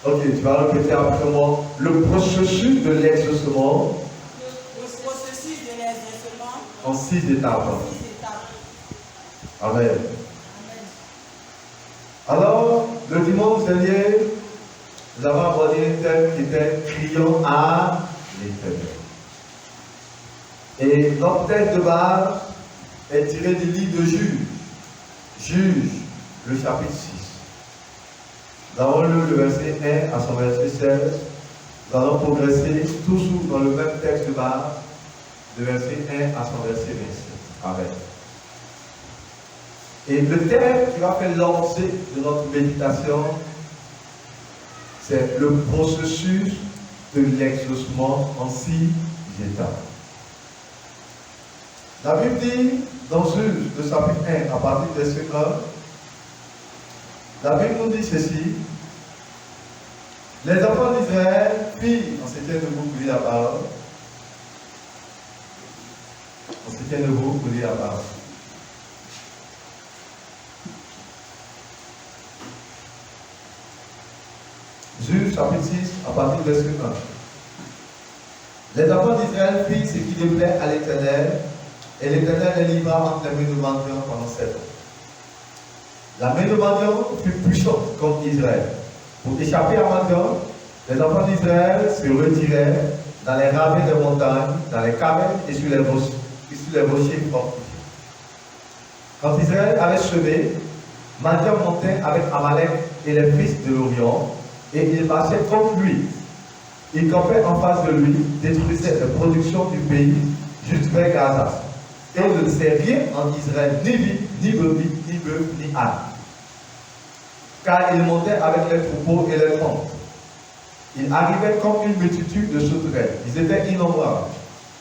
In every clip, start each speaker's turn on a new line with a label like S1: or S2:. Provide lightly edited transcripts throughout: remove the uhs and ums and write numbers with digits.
S1: Ok, tu vas répéter après moi. Le processus de l'exaucement.
S2: Le processus de l'exaucement.
S1: En 6 étapes. Amen.
S2: Amen.
S1: Alors, le dimanche dernier, nous avons abordé un thème qui était criant à l'Éternel. Et notre texte de base est tiré du livre de Juge. Juge, le chapitre 6. Nous avons lu le verset 1 à son verset 16. Nous allons progresser toujours dans le même texte de base, de verset 1 à son verset 26. Amen. Et le thème qui va faire l'objet de notre méditation, c'est le processus de l'exaucement en 6 étapes. La Bible dit dans Juge, le chapitre 1, à partir du verset 1, la Bible nous dit ceci. Les enfants d'Israël, puis, on se tient debout pour lire la parole. On se tient debout pour lire la parole. Juge chapitre 6, à partir du verset 1. Les enfants d'Israël firent ce qui déplaît à l'Éternel, et l'Éternel les livra entre les mains de Madian pendant 7 ans. La main de Madian fut puissante contre Israël. Pour échapper à Madian, les enfants d'Israël se retirèrent dans les ravins des montagnes, dans les cavernes et sur les rochers fortifiés. Quand Israël avait semé, Madian montait avec Amalek et les fils de l'Orient, et il marchait contre lui. Il campait en face de lui, détruisait les productions du pays jusqu'à vers Gaza. Et ne laissait rien en Israël, ni vie, ni brebis, ni bœuf, ni âne. Car il montait avec les troupeaux et les tentes. Il arrivait comme une multitude de sauterelles. Ils étaient innombrables.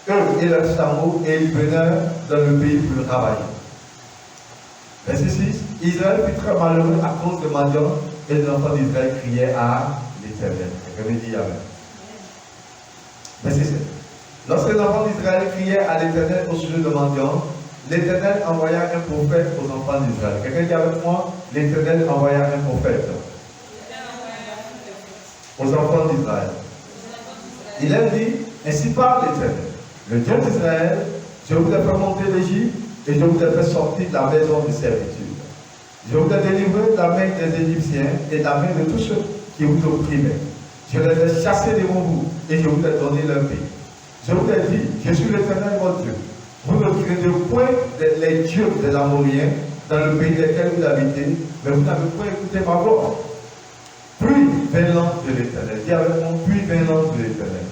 S1: Eux et leurs chameaux, et ils venaient dans le pays pour le travailler. Verset 6. Israël fut très malheureux à cause de Madian, et les enfants d'Israël criaient à l'Éternel. Je me dis Amen. Verset 7. Lorsque les enfants d'Israël criaient à l'Éternel au sujet de Madian, l'Éternel envoya un prophète aux enfants d'Israël. Quelqu'un dit avec moi, l'Éternel envoya un prophète aux enfants d'Israël. Il a dit, ainsi parle l'Éternel, le Dieu d'Israël, je vous ai fait monter d'Égypte et je vous ai fait sortir de la maison de servitude. Je vous ai délivré de la main des Égyptiens et de la main de tous ceux qui vous opprimaient. Je les ai chassés devant vous et je vous ai donné leur pays. Je vous ai dit, je suis l'Éternel votre Dieu. Vous ne craignez point les dieux des Amoriens dans le pays desquels vous habitez, mais vous n'avez point écouté ma voix. Puis vint l'ange de l'Éternel. Dis avec moi, puis vint l'ange de l'Éternel.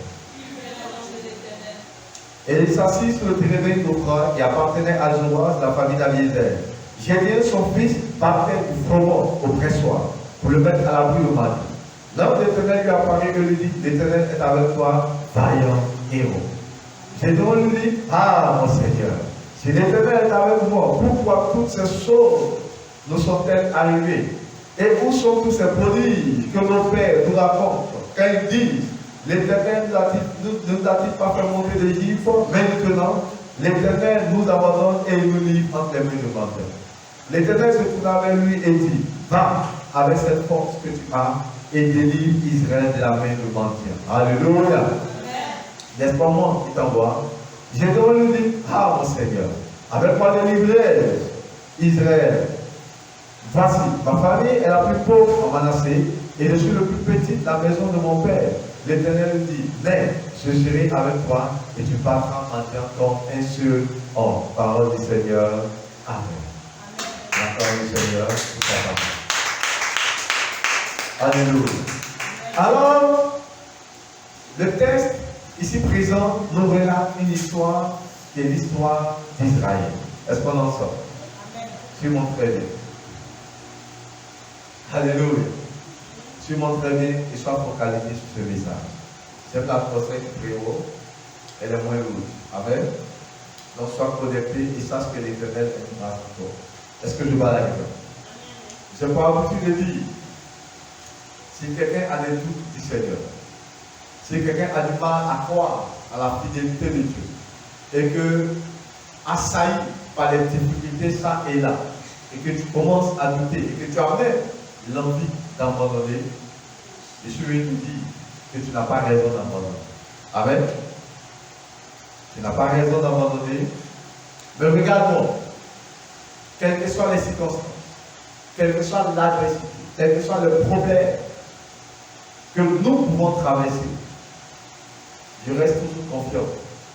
S1: Et il s'assit sur le térébin d'Ophra qui appartenait à Joas, la famille d'Abiézer. Gédéon, son fils, partait du froment au pressoir pour le mettre à l'abri de Madian. L'ange de l'Éternel lui apparaît et lui dit, l'Éternel est avec toi, vaillant héros. Gédéon lui dit, ah mon Seigneur, si l'Éternel est avec moi, pourquoi toutes ces choses nous sont-elles arrivées? Et où sont tous ces prodiges que nos pères nous racontent quand ils disent, l'Éternel ne nous a-t-il pas fait monter d'Égypte, mais maintenant, l'Éternel nous abandonne et il nous livre entre les mains de Madian. L'Éternel se tourna vers lui et dit, va avec cette force que tu as et délivre Israël de la main de Madian. Alléluia. N'est-ce pas moi qui t'envoie? Gédéon lui dit, ah mon Seigneur, avec moi délivrer Israël. Voici, ma famille est la plus pauvre en Manassé et je suis le plus petit de la maison de mon père. L'Éternel lui dit, mais je serai avec toi et tu passeras Madian comme un seul homme. Parole du Seigneur. Amen. La parole du Seigneur. Alléluia. Alors, le texte ici présent nous relate une histoire qui est l'histoire d'Israël. Est-ce qu'on en sort? Tu montres très bien. Alléluia. Tu montres très bien et sois focalisé sur ce message. J'aime la procès du préau, elle est moins lourde. Amen. Donc sois connecté et sache que l'Éternel est une grâce pour toi. Est-ce que je vais avec toi? Je n'ai pas l'habitude de dire, si quelqu'un a des doutes du Seigneur, si quelqu'un a du mal à croire à la fidélité de Dieu, et que, assailli par les difficultés ça et là, et que tu commences à douter, et que tu as même l'envie d'abandonner, Et je vais te dire que tu n'as pas raison d'abandonner. Amen. Tu n'as pas raison d'abandonner. Mais regarde-moi, quelles que soient les circonstances, quelle que soit l'adversité, quel que soit le problème que nous pouvons traverser, je reste toujours confiant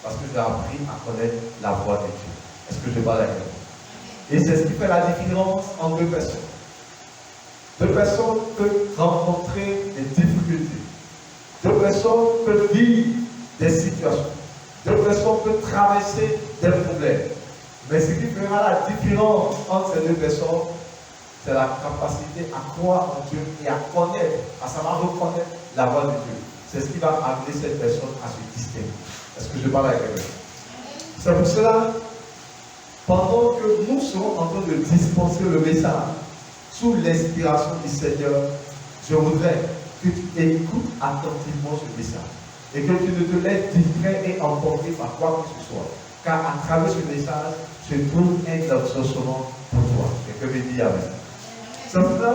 S1: parce que j'ai appris à connaître la voie de Dieu. Est-ce que je parle avec vous? Et c'est ce qui fait la différence entre deux personnes. Deux personnes peuvent rencontrer des difficultés. Deux personnes peuvent vivre des situations. Deux personnes peuvent traverser des problèmes. Mais ce qui fera la différence entre ces deux personnes, c'est la capacité à croire en Dieu et à connaître, à savoir reconnaître la voie de Dieu. C'est ce qui va amener cette personne à se distinguer. Est-ce que je parle avec quelqu'un? C'est pour cela, pendant que nous serons en train de dispenser le message sous l'inspiration du Seigneur, je voudrais que tu écoutes attentivement ce message et que tu ne te laisses distrait et emporter par quoi que ce soit. Car à travers ce message, se trouve un exaucement pour toi. Et que me dit Amen. C'est pour cela,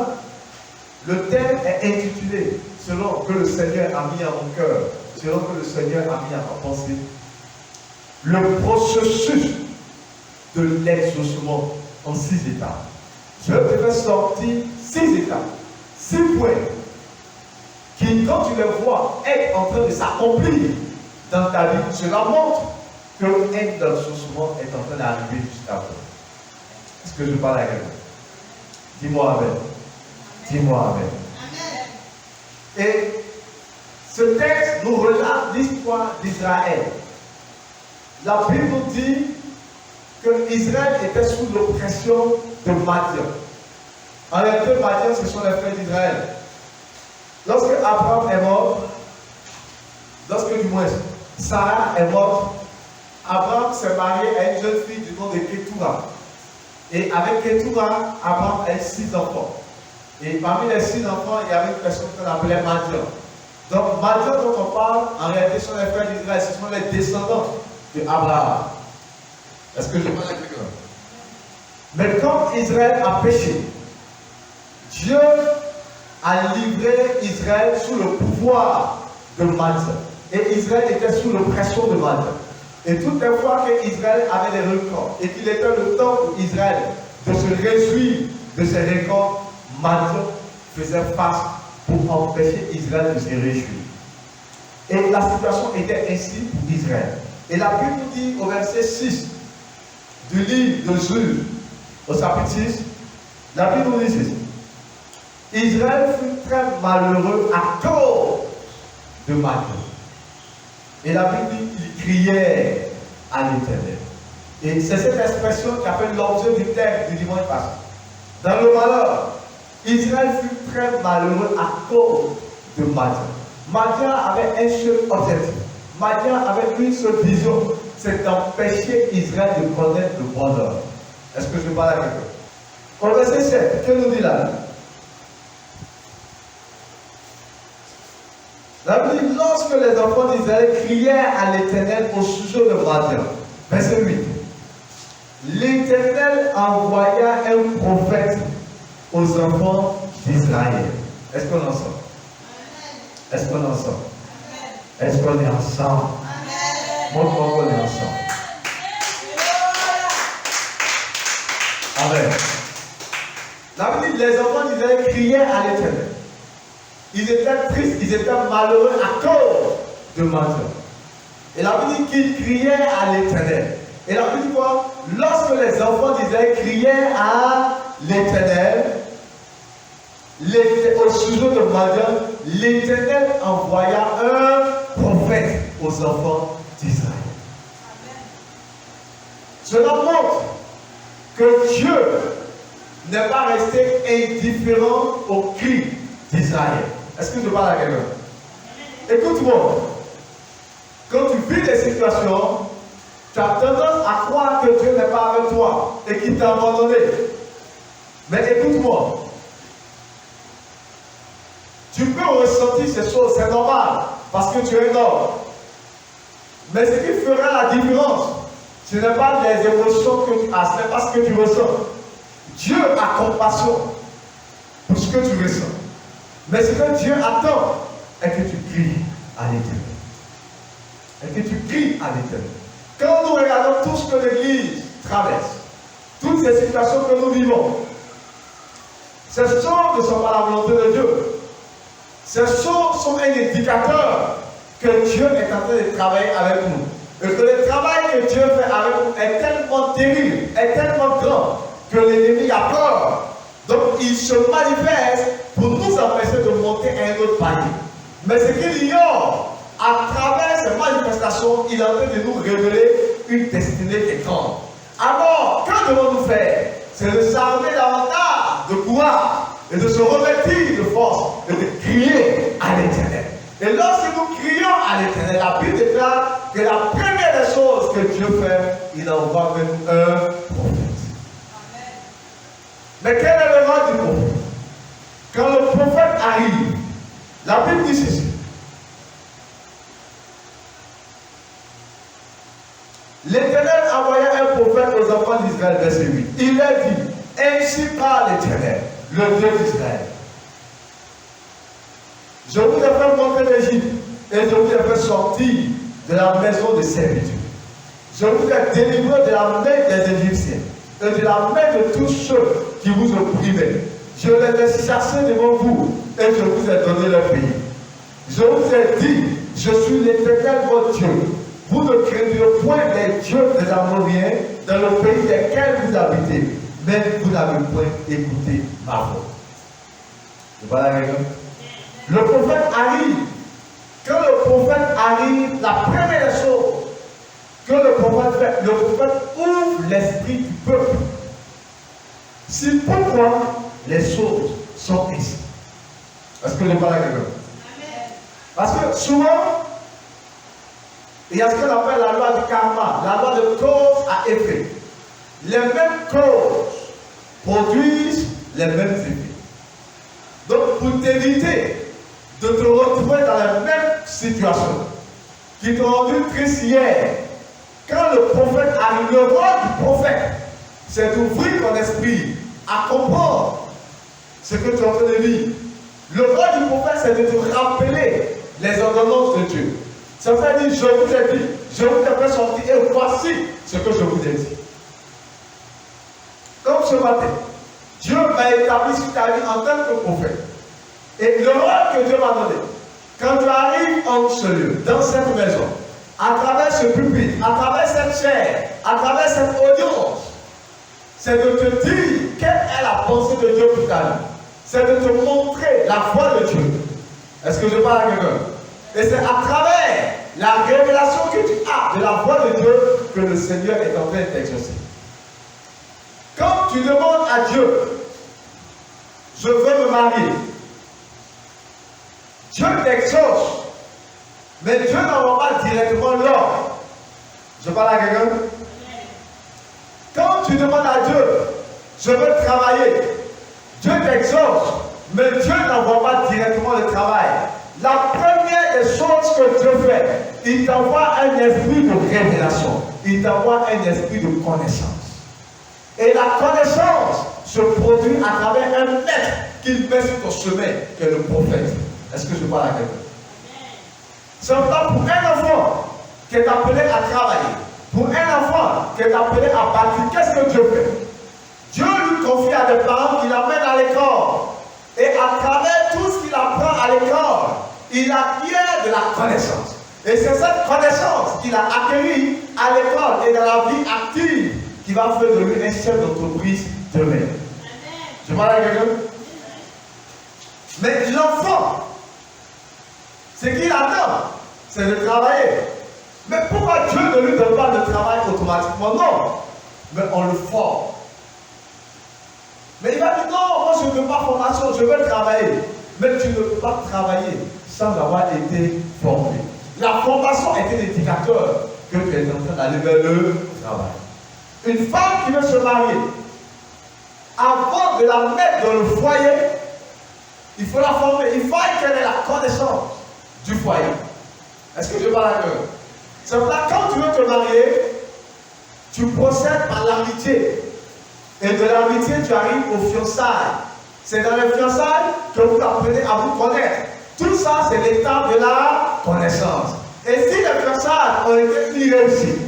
S1: le thème est intitulé, selon que le Seigneur a mis à mon cœur, selon que le Seigneur a mis à ma pensée, le processus de l'exaucement en 6 étapes. Je te fais sortir 6 étapes, 6 points, qui, quand tu les vois être en train de s'accomplir dans ta vie, cela montre que un exaucement est en train d'arriver jusqu'à toi. Est-ce que je parle à quelqu'un? Dis-moi Amen. Dis-moi Amen. Amen. Et ce texte nous relate l'histoire d'Israël. La Bible nous dit que Israël était sous l'oppression de Madian. En réalité, Madian, ce sont les frères d'Israël. Lorsque Abraham est mort, lorsque du moins Sarah est morte, Abraham s'est marié à une jeune fille du nom de Ketura. Et avec Ketura, Abraham a eu 6 enfants. Et parmi les 6 enfants, il y avait une personne qu'on appelait Madian. Donc Madian dont on parle, en réalité, sont les frères d'Israël, ce sont les descendants d'Abraham. Est-ce que je parle à quelqu'un? Mais quand Israël a péché, Dieu a livré Israël sous le pouvoir de Madian. Et Israël était sous l'oppression de Madian. Et toutes les fois qu'Israël avait des récoltes et qu'il était le temps pour Israël de se réjouir de ses récoltes, Madian faisait face pour empêcher Israël de se réjouir. Et la situation était ainsi pour Israël. Et la Bible nous dit au verset 6 du livre de Juge, au chapitre 6, la Bible nous dit ceci. Israël fut très malheureux à cause de Madian. Et la Bible dit qu'il criait à l'Éternel. Et c'est cette expression qui appelle l'objet du texte du dimanche passé. Dans le malheur, Israël fut très malheureux à cause de Madian. Madian avait un seul objectif. Madian avait une seule vision, c'est d'empêcher Israël de connaître le bonheur. Est-ce que je parle à quelqu'un? Au verset 7, que nous dit là? La Bible dit, lorsque les enfants d'Israël criaient à l'Éternel au sujet de Madian, verset 8, l'Éternel envoya un prophète aux enfants d'Israël. Est-ce qu'on en sort? Est-ce qu'on en sort? Est-ce qu'on est ensemble? Montre-moi qu'on est ensemble. Amen. La Bible dit, les enfants d'Israël criaient à l'Éternel. Ils étaient tristes, ils étaient malheureux à cause de Madian. Et la Bible dit qu'ils criaient à l'Éternel. Et la Bible dit quoi? Lorsque les enfants d'Israël criaient à l'Éternel, au sujet de Madian, l'Éternel envoya un prophète aux enfants d'Israël. Cela montre que Dieu n'est pas resté indifférent aux cris d'Israël. Est-ce que je parle à quelqu'un? Écoute-moi. Quand tu vis des situations, tu as tendance à croire que Dieu n'est pas avec toi et qu'il t'a abandonné. Mais écoute-moi. Tu peux ressentir ces choses, c'est normal, parce que tu es un homme. Mais ce qui fera la différence, ce n'est pas les émotions que tu as, ce n'est pas ce que tu ressens. Dieu a compassion pour ce que tu ressens. Mais ce que Dieu attend, est que tu cries à l'Éternel. Et que tu cries à l'Éternel. Quand nous regardons tout ce que l'Église traverse, toutes ces situations que nous vivons, ces choses ne sont pas la volonté de Dieu. Ces choses sont un indicateur que Dieu est en train de travailler avec nous. Et que le travail que Dieu fait avec nous est tellement terrible, est tellement grand, que l'ennemi a peur. Donc il se manifeste pour nous empêcher de monter à un autre palier. Mais ce qu'il ignore, à travers ces manifestations, il est en train de nous révéler une destinée étrange. Alors, que devons-nous faire? C'est de s'armer davantage de pouvoir et de se revêtir de force et de crier à l'Éternel. Et lorsque nous crions à l'Éternel, la Bible déclare que la première des choses que Dieu fait, il envoie avec nous un prophète. Amen. Mais quel est le rôle du prophète? Quand le prophète arrive, la Bible dit ceci. L'Éternel envoya un prophète aux enfants d'Israël, verset 8. Il a dit, ainsi parle l'Éternel, le Dieu d'Israël. Je vous ai fait monter d'Égypte et je vous ai fait sortir de la maison de servitude. Je vous ai délivré de la main des Égyptiens et de la main de tous ceux qui vous opprimaient. Je les ai chassés devant vous et je vous ai donné le pays. Je vous ai dit, je suis l'Éternel votre Dieu. Vous ne craindrez point les dieux des Amoriens dans le pays desquels vous habitez, mais vous n'avez point écouté ma voix. Voilà, le prophète arrive. Quand le prophète arrive, la première chose que le prophète fait, le prophète ouvre l'esprit du peuple. C'est pourquoi les choses sont ainsi. Est-ce que je parle à quelqu'un? Parce que souvent, il y a ce qu'on appelle la loi du karma, la loi de cause à effet. Les mêmes causes produisent les mêmes effets. Donc, pour t'éviter de te retrouver dans la même situation qui t'a rendu triste hier, quand le prophète arrive, le rôle du prophète, c'est d'ouvrir ton esprit à comprendre ce que tu es en train de vivre. Le rôle du prophète, c'est de te rappeler les ordonnances de Dieu. Ça veut dire, je vous ai dit, je vous ai fait sortir et voici ce que je vous ai dit. Comme ce matin, Dieu m'a établi sur ta vie en tant que prophète. Et le rôle que Dieu m'a donné, quand tu arrives en ce lieu, dans cette maison, à travers ce pupitre, à travers cette chair, à travers cette audience, c'est de te dire quelle est la pensée de Dieu pour ta vie. C'est de te montrer la voie de Dieu. Est-ce que je parle à quelqu'un? Et c'est à travers la révélation que tu as de la voix de Dieu que le Seigneur est en train d'exaucer. Quand tu demandes à Dieu, je veux me marier, Dieu t'exauce, mais Dieu n'envoie pas directement l'homme. Je parle à quelqu'un? Quand tu demandes à Dieu, je veux travailler, Dieu t'exauce, mais Dieu n'envoie pas directement le travail. La première des choses que Dieu fait, il t'envoie un esprit de révélation. Il t'envoie un esprit de connaissance. Et la connaissance se produit à travers un maître qu'il met sur ton chemin, qui est le prophète. Est-ce que je parle à quelqu'un? C'est pas pour un enfant qui est appelé à travailler. Pour un enfant qui est appelé à bâtir, qu'est-ce que Dieu fait? Dieu lui confie à des parents qu'il amène à l'école. Et à travers tout ce qu'il apprend à l'école, il acquiert de la connaissance. Et c'est cette connaissance qu'il a acquérie à l'école et dans la vie active qui va faire de lui un chef d'entreprise demain. Je parle à quelqu'un? Mais l'enfant, ce qu'il attend, c'est de travailler. Mais pourquoi Dieu ne lui donne pas de travail automatiquement? Non. Mais on le forme. Mais il va dire non, moi je ne veux pas formation, je veux travailler. Mais tu ne peux pas travailler sans avoir été formé. La formation est un indicateur que tu es en train d'aller vers le travail. Une femme qui veut se marier, avant de la mettre dans le foyer, il faut la former. Il faut qu'elle ait la connaissance du foyer. Est-ce que je parle à eux? C'est pour ça que quand tu veux te marier, tu procèdes par l'amitié. Et de l'amitié, tu arrives aux fiançailles. C'est dans les fiançailles que vous apprenez à vous connaître. Tout ça, c'est l'étape de la connaissance. Et si les personnes ont été irréussies,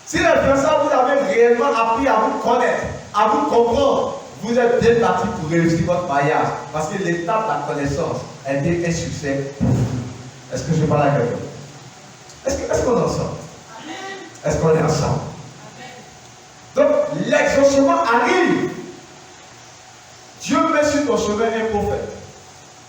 S1: si les personnes vous avez réellement appris à vous connaître, à vous comprendre, vous êtes bien parti pour réussir votre mariage. Parce que l'étape de la connaissance a été un succès pour vous. Est-ce que je parle à quelqu'un? Est-ce qu'on est ensemble? Est-ce qu'on est ensemble? Donc, l'exaucement arrive. Dieu met sur ton chemin un prophète.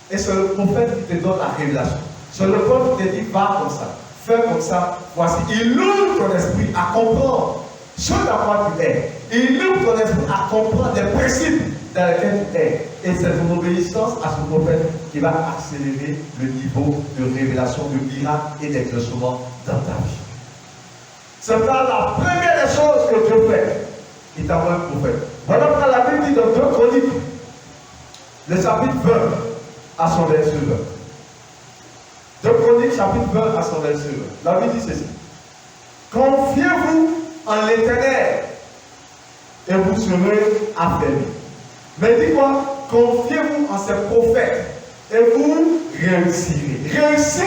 S1: Et c'est le prophète qui te donne la révélation. C'est le prophète qui te dit, va comme ça, fais comme ça, voici. Il ouvre ton esprit à comprendre ce dans quoi tu es. Il ouvre ton esprit à comprendre les principes dans lesquels tu es. Et c'est ton obéissance à ce prophète qui va accélérer le niveau de révélation, de miracle et d'exaucement dans ta vie. C'est pas la première des choses que Dieu fait. Il t'envoie un prophète. Voilà pourquoi la Bible dit dans 2 Chroniques, le chapitre 20 à son verset 20. 2 Chroniques, chapitre 20 à son verset 20. La Bible dit ceci. Confiez-vous en l'Éternel et vous serez affermis. Mais dis quoi? Confiez-vous en ses prophètes et vous réussirez. Réussir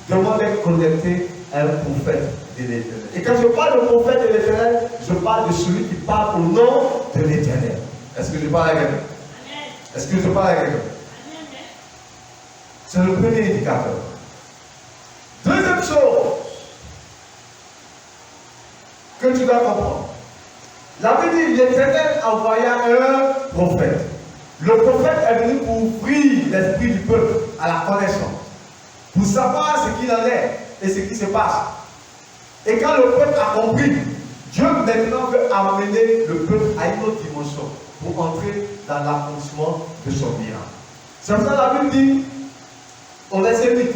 S1: demande d'être connecté à un prophète de l'Éternel. Et quand je parle de prophète de l'Éternel, je parle de celui qui parle au nom de l'Éternel. Est-ce que je parle à quelqu'un? Est-ce que je parle à quelqu'un? C'est le premier indicateur. Deuxième chose que tu dois comprendre. La Bible dit, l'Éternel envoya un prophète. Le prophète est venu pour ouvrir l'esprit du peuple à la connaissance, pour savoir ce qu'il en est et ce qui se passe. Et quand le peuple a compris, Dieu maintenant veut amener le peuple à une autre dimension pour entrer dans l'accomplissement de son miracle. C'est pour ça que la Bible dit, au verset 8,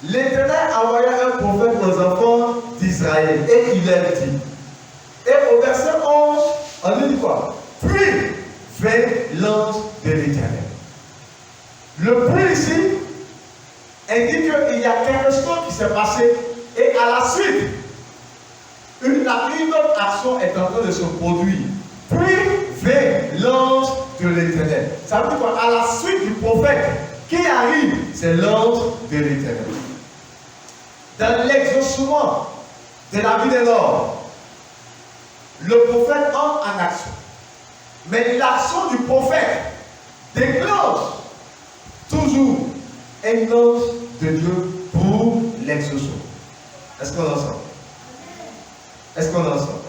S1: l'Éternel envoya un prophète aux enfants d'Israël et il leur dit. Et au verset 11, on dit quoi? Puis vint l'ange de l'Éternel. Le puis ici indique qu'il y a quelque chose qui s'est passé et à la suite, une autre action est en train de se produire. Puis vint l'ange de l'Éternel. Ça veut dire quoi? À la suite du prophète qui arrive, c'est l'ange de l'Éternel. Dans l'exaucement de la vie de l'homme, le prophète entre en action. Mais l'action du prophète déclenche toujours un ange de Dieu pour l'exaucement. Est-ce qu'on est ensemble? Est-ce qu'on est ensemble?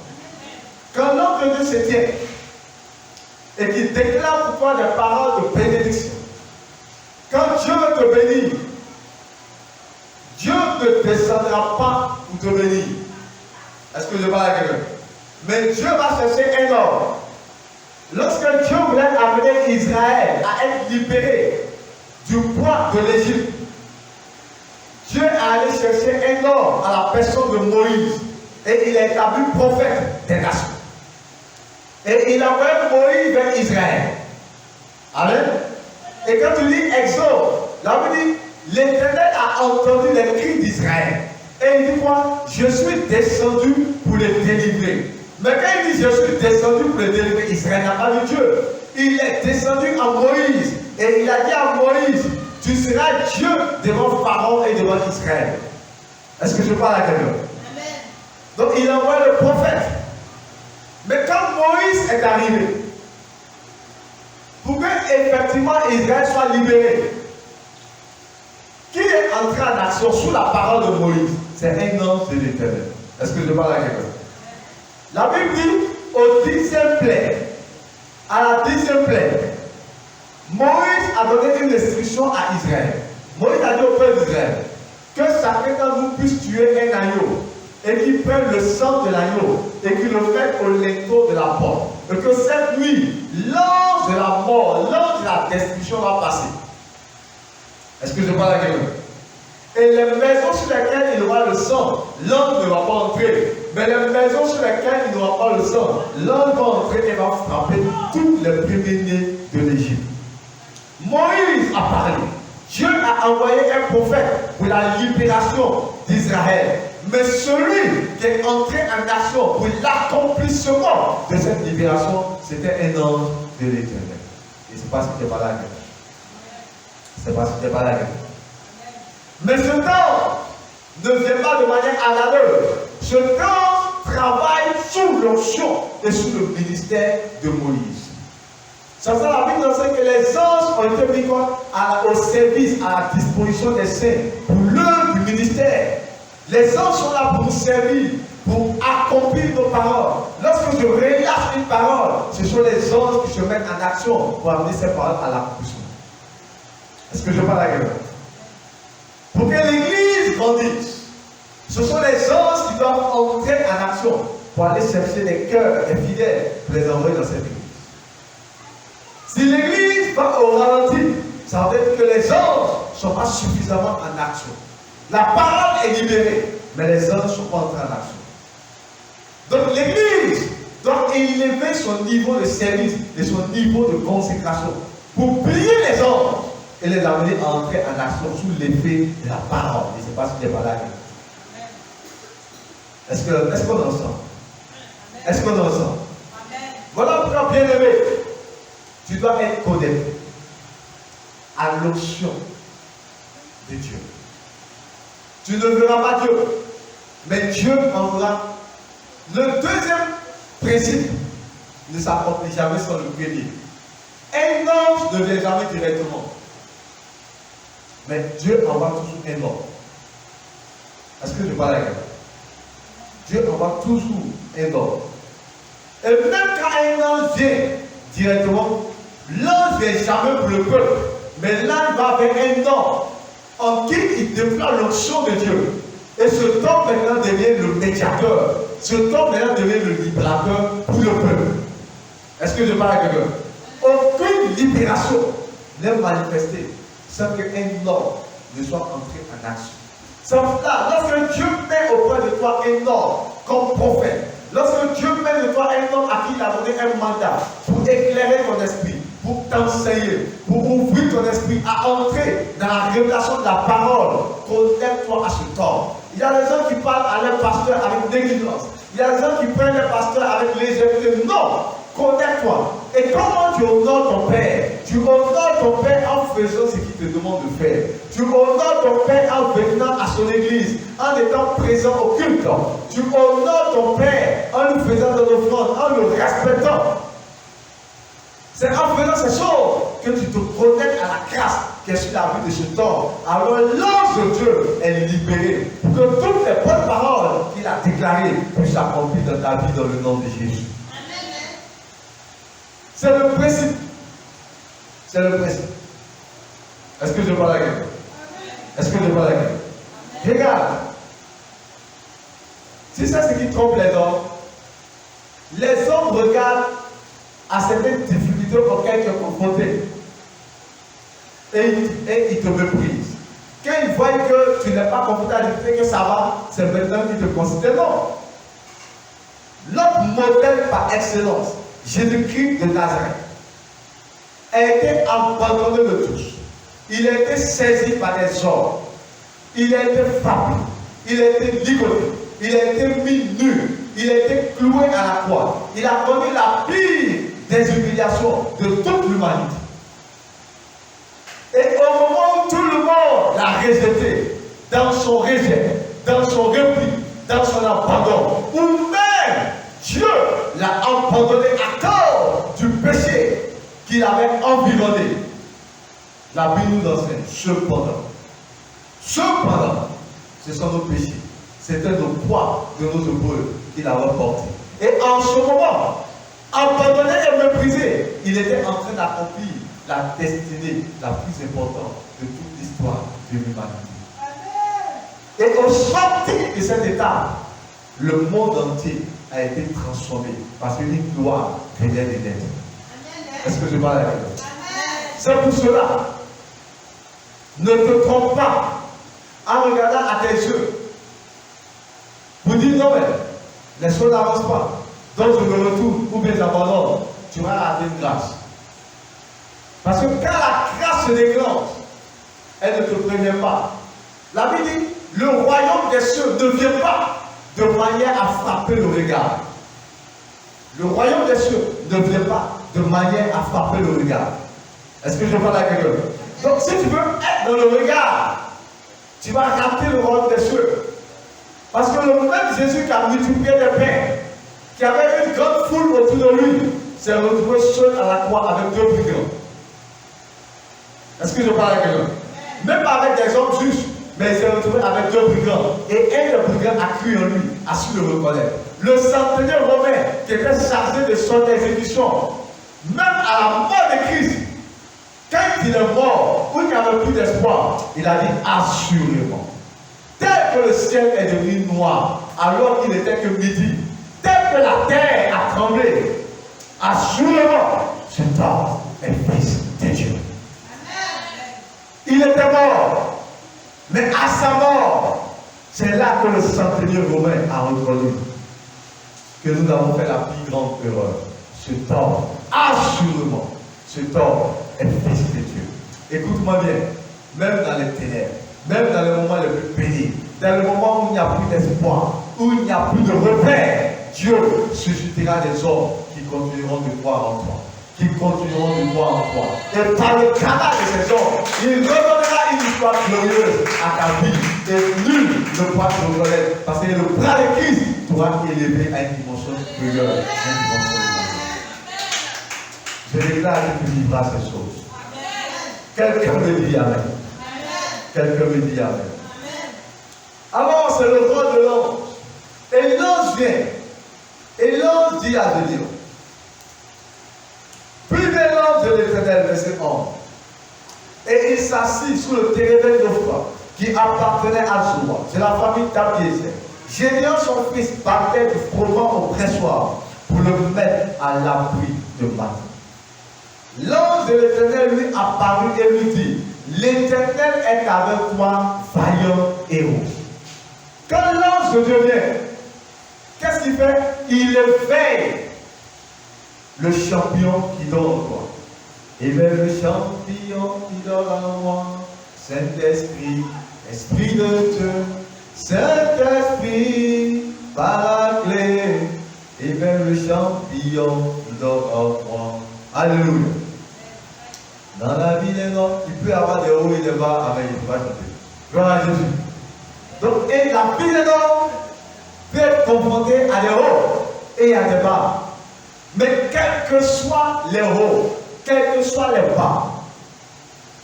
S1: Quand l'ange de Dieu se tient et qu'il déclare pour toi des paroles de bénédiction, quand Dieu veut te bénir, Dieu ne descendra pas pour te bénir. Est-ce que je parle à quelqu'un? Mais Dieu va chercher un homme. Lorsque Dieu voulait amener Israël à être libéré du poids de l'Égypte, Dieu est allé chercher un homme à la personne de Moïse et il a établi prophète des nations. Et il a envoyé Moïse vers Israël. Amen. Et quand tu lis Exode, là on dit, l'Éternel a entendu les cris d'Israël. Et il dit quoi? Je suis descendu pour les délivrer. Mais quand il dit je suis descendu pour les délivrer, Israël n'a pas vu Dieu. Il est descendu à Moïse. Et il a dit à Moïse, tu seras Dieu devant Pharaon et devant Israël. Est-ce que je parle à quelqu'un? Donc il envoie le prophète. Mais quand Moïse est arrivé, pour que effectivement Israël soit libéré, qui est entré en action sous la parole de Moïse? C'est un ange de l'Éternel. Est-ce que je parle à quelqu'un? La Bible dit au 10e plaie, à la 10e plaie, Moïse a donné une instruction à Israël. Moïse a dit au peuple d'Israël que chacun d'entre vous puisse tuer un agneau et qu'il prenne le sang de l'agneau et qu'il le mette au linteau de la porte. Et que cette nuit, l'ange de la mort, l'ange de la destruction va passer. Est-ce que je parle à quelqu'un? Et les maisons sur lesquelles il y aura le sang, l'ange ne va pas entrer. Mais les maisons sur lesquelles il n'y aura pas le sang, l'ange va entrer et va frapper tous les premiers-nés de l'Égypte. Moïse a parlé. Dieu a envoyé un prophète pour la libération d'Israël. Mais celui qui est entré en action pour l'accomplissement de cette libération, c'était un ange de l'Éternel. Et c'est parce qu'il n'est pas là. C'est parce que tu n'es pas là. Mais ce temps ne vient pas de manière hasardeuse. Ce temps travaille sous l'onction et sous le ministère de Moïse. C'est ça la Bible enseigne que les anges ont été mis au service, à la disposition des saints pour l'œuvre du ministère. Les anges sont là pour nous servir, pour accomplir nos paroles. Lorsque je relâche une parole, ce sont les anges qui se mettent en action pour amener ces paroles à l'accomplissement. Est-ce que je parle à quelqu'un? Pour que l'église grandisse, ce sont les anges qui doivent entrer en action pour aller chercher les cœurs des fidèles pour les envoyer dans cette église. Si l'église va au ralenti, ça veut dire que les anges ne sont pas suffisamment en action. La parole est libérée, mais les anges ne sont pas entrés en action. Donc l'église doit élever son niveau de service et son niveau de consécration pour plier les anges et les amener à entrer en action sous l'effet de la parole. Je ne sais pas si tu es pas là. Est-ce qu'on en sent? Est-ce qu'on en sent? Voilà pourquoi, bien aimé, tu dois être connecté à l'onction de Dieu. Tu ne verras pas Dieu, mais Dieu enverra. Le deuxième principe ne s'accomplit jamais sans le premier. Un ange ne vient jamais directement, mais Dieu envoie toujours un ange. Est-ce que je parle avec vous? Dieu envoie toujours un ange. Et même quand un ange vient directement, l'ange ne vient jamais pour le peuple, mais l'ange va vers un ange en qui il déploie l'onction de Dieu. Et ce temps maintenant devient le médiateur. Ce temps maintenant devient le libérateur pour le peuple. Est-ce que je parle à quelqu'un? Aucune libération n'est manifestée sans qu'un homme ne soit entré en action. Sans cela, lorsque Dieu met auprès de toi un homme comme prophète, lorsque Dieu met de toi un homme à qui il a donné un mandat pour éclairer ton esprit, pour t'enseigner, pour ouvrir ton esprit à entrer dans la révélation de la parole, connecte-toi à ce temps. Il y a des gens qui parlent à leur pasteur avec négligence. Il y a des gens qui prennent leur pasteur avec légèreté. Non! Connecte-toi. Et comment tu honores ton Père? Tu honores ton Père en faisant ce qu'il te demande de faire. Tu honores ton Père en venant à son église, en étant présent au culte. Tu honores ton Père en lui faisant de l'offrande, en le respectant. C'est en faisant ces choses que tu te connectes à la grâce qui est sur la vie de ce temps. Alors l'ange de Dieu est libéré pour que toutes les bonnes paroles qu'il a déclarées puissent s'accomplir dans ta vie dans le nom de Jésus. C'est le principe. C'est le principe. Est-ce que je parle à quelqu'un? Est-ce que je parle à quelqu'un? Regarde. Si c'est ce qui trompe les hommes regardent à certaines difficultés auxquelles tu es confronté. Et ils te méprisent. Quand ils voient que tu n'es pas confronté à la difficulté, que ça va, c'est maintenant qu'ils te considèrent. Non. L'autre modèle par excellence, Jésus-Christ de Nazareth, a été abandonné de tous. Il a été saisi par des hommes. Il a été frappé. Il a été ligoté. Il a été mis nu. Il a été cloué à la croix. Il a connu la pire des humiliations de toute l'humanité. Et au moment où tout le monde l'a rejeté, dans son rejet, dans son repli, dans son abandon, ou même Dieu l'a abandonné à cause du péché qu'il avait environné, la Bible nous enseigne, cependant, ce sont nos péchés, c'était nos poids de nos épreuves qu'il avait portés. Et en ce moment, abandonné et méprisé, il était en train d'accomplir la destinée la plus importante de toute l'histoire de l'humanité. Et au sortir de cet état, le monde entier a été transformé parce qu'une gloire venait de naître. Est-ce que je parle avec vous? C'est pour cela, ne te trompe pas en regardant à tes yeux. Vous dites non, mais les choses n'avancent pas. Donc je me retourne ou bien j'abandonne. Tu vas rater une grâce. Parce que quand la grâce se déclenche, elle ne te prévient pas. La Bible dit, le royaume des cieux ne vient pas de manière à frapper le regard. Le royaume des cieux ne vient pas de manière à frapper le regard. Est-ce que je parle à quelqu'un? Donc si tu veux être dans le regard, tu vas rater le royaume des cieux. Parce que le même Jésus qui a multiplié les pains, qui avait une grande foule autour de lui, s'est retrouvé seul à la croix avec 2 brigands. Est-ce que je parle avec quelqu'un? Même pas avec des hommes justes, mais il s'est retrouvé avec 2 brigands. Et un des brigands a cru en lui, a su le reconnaître. Le centenier romain qui était chargé de son exécution, même à la mort de Christ, quand il est mort, où il n'y avait plus d'espoir, il a dit assurément. Tel que le ciel est devenu noir, alors qu'il n'était que midi, tel que la terre a tremblé, assurément, cet homme est fils de Dieu. Il était mort, mais à sa mort, c'est là que le centenier romain a reconnu que nous avons fait la plus grande erreur. Cet homme, assurément, cet homme est fils de Dieu. Écoute-moi bien, même dans les ténèbres, même dans les moments les plus pénibles, dans le moment où il n'y a plus d'espoir, où il n'y a plus de repère, Dieu suscitera des hommes qui continueront de croire en toi. Qui continueront de croire en toi. Et par le canal de ces hommes, il redonnera une histoire glorieuse à ta vie. Et nul ne pourra te reconnaître. Parce que le bras de Christ pourra élever à une dimension supérieure. Je déclare que tu vivras ces choses. Quelqu'un me dit Amen. Quelqu'un me dit Amen. Alors, c'est le rôle de l'ange. Et l'ange vient. Et l'ange dit à Gédéon. Puis vient l'ange de l'Éternel, verset 11. Et il s'assit sous le térébinthe d'Ophra, qui appartenait à Zoa. C'est la famille d'Abiézer. Gédéon, son fils, partait du froment au pressoir pour le mettre à l'abri de matin. L'ange de l'Éternel lui apparut et lui dit, l'Éternel est avec toi, vaillant héros. Quand l'ange de Dieu vient, qu'est-ce qu'il fait? Il éveille le champion qui dort en toi. Éveille le champion qui dort en moi. Saint-Esprit, Esprit de Dieu, Saint-Esprit, Paraclet. Éveille le champion qui dort en moi. Alléluia. Dans la vie des hommes, il peut y avoir des hauts et des bas, avec il va chanter. Gloire à Jésus. Donc, et la vie des hommes peut être confrontée à des hauts et à des bas. Mais quels que soient les hauts, quels que soient les bas,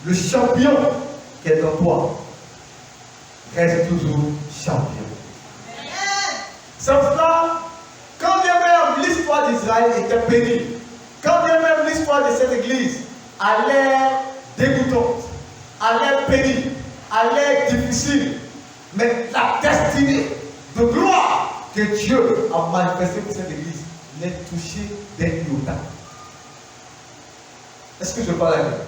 S1: le champion qui est en toi reste toujours champion. C'est pour cela, quand bien même l'histoire d'Israël était pénible, quand bien même l'histoire de cette église a l'air dégoûtante, a l'air pénible, a l'air difficile, mais la destinée de gloire que Dieu a manifestée pour cette église n'est touchée d'un iota. Est-ce que je parle avec vous?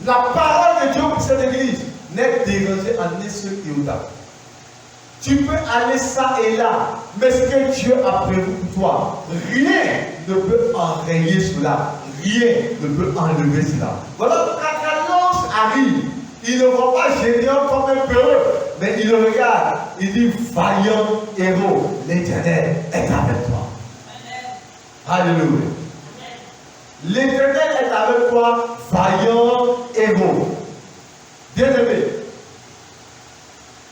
S1: La parole de Dieu pour cette église n'est dérangée en un seul iota. Tu peux aller ça et là, mais ce que Dieu a prévu pour toi, rien ne peut enrayer cela, rien ne peut enlever cela. Voilà pourquoi quand l'ange arrive, il ne voit pas Gédéon comme un peureux, mais il le regarde, il dit vaillant héros, l'Éternel est avec toi. Alléluia. L'Éternel est avec toi, vaillant héros. Bien-aimé,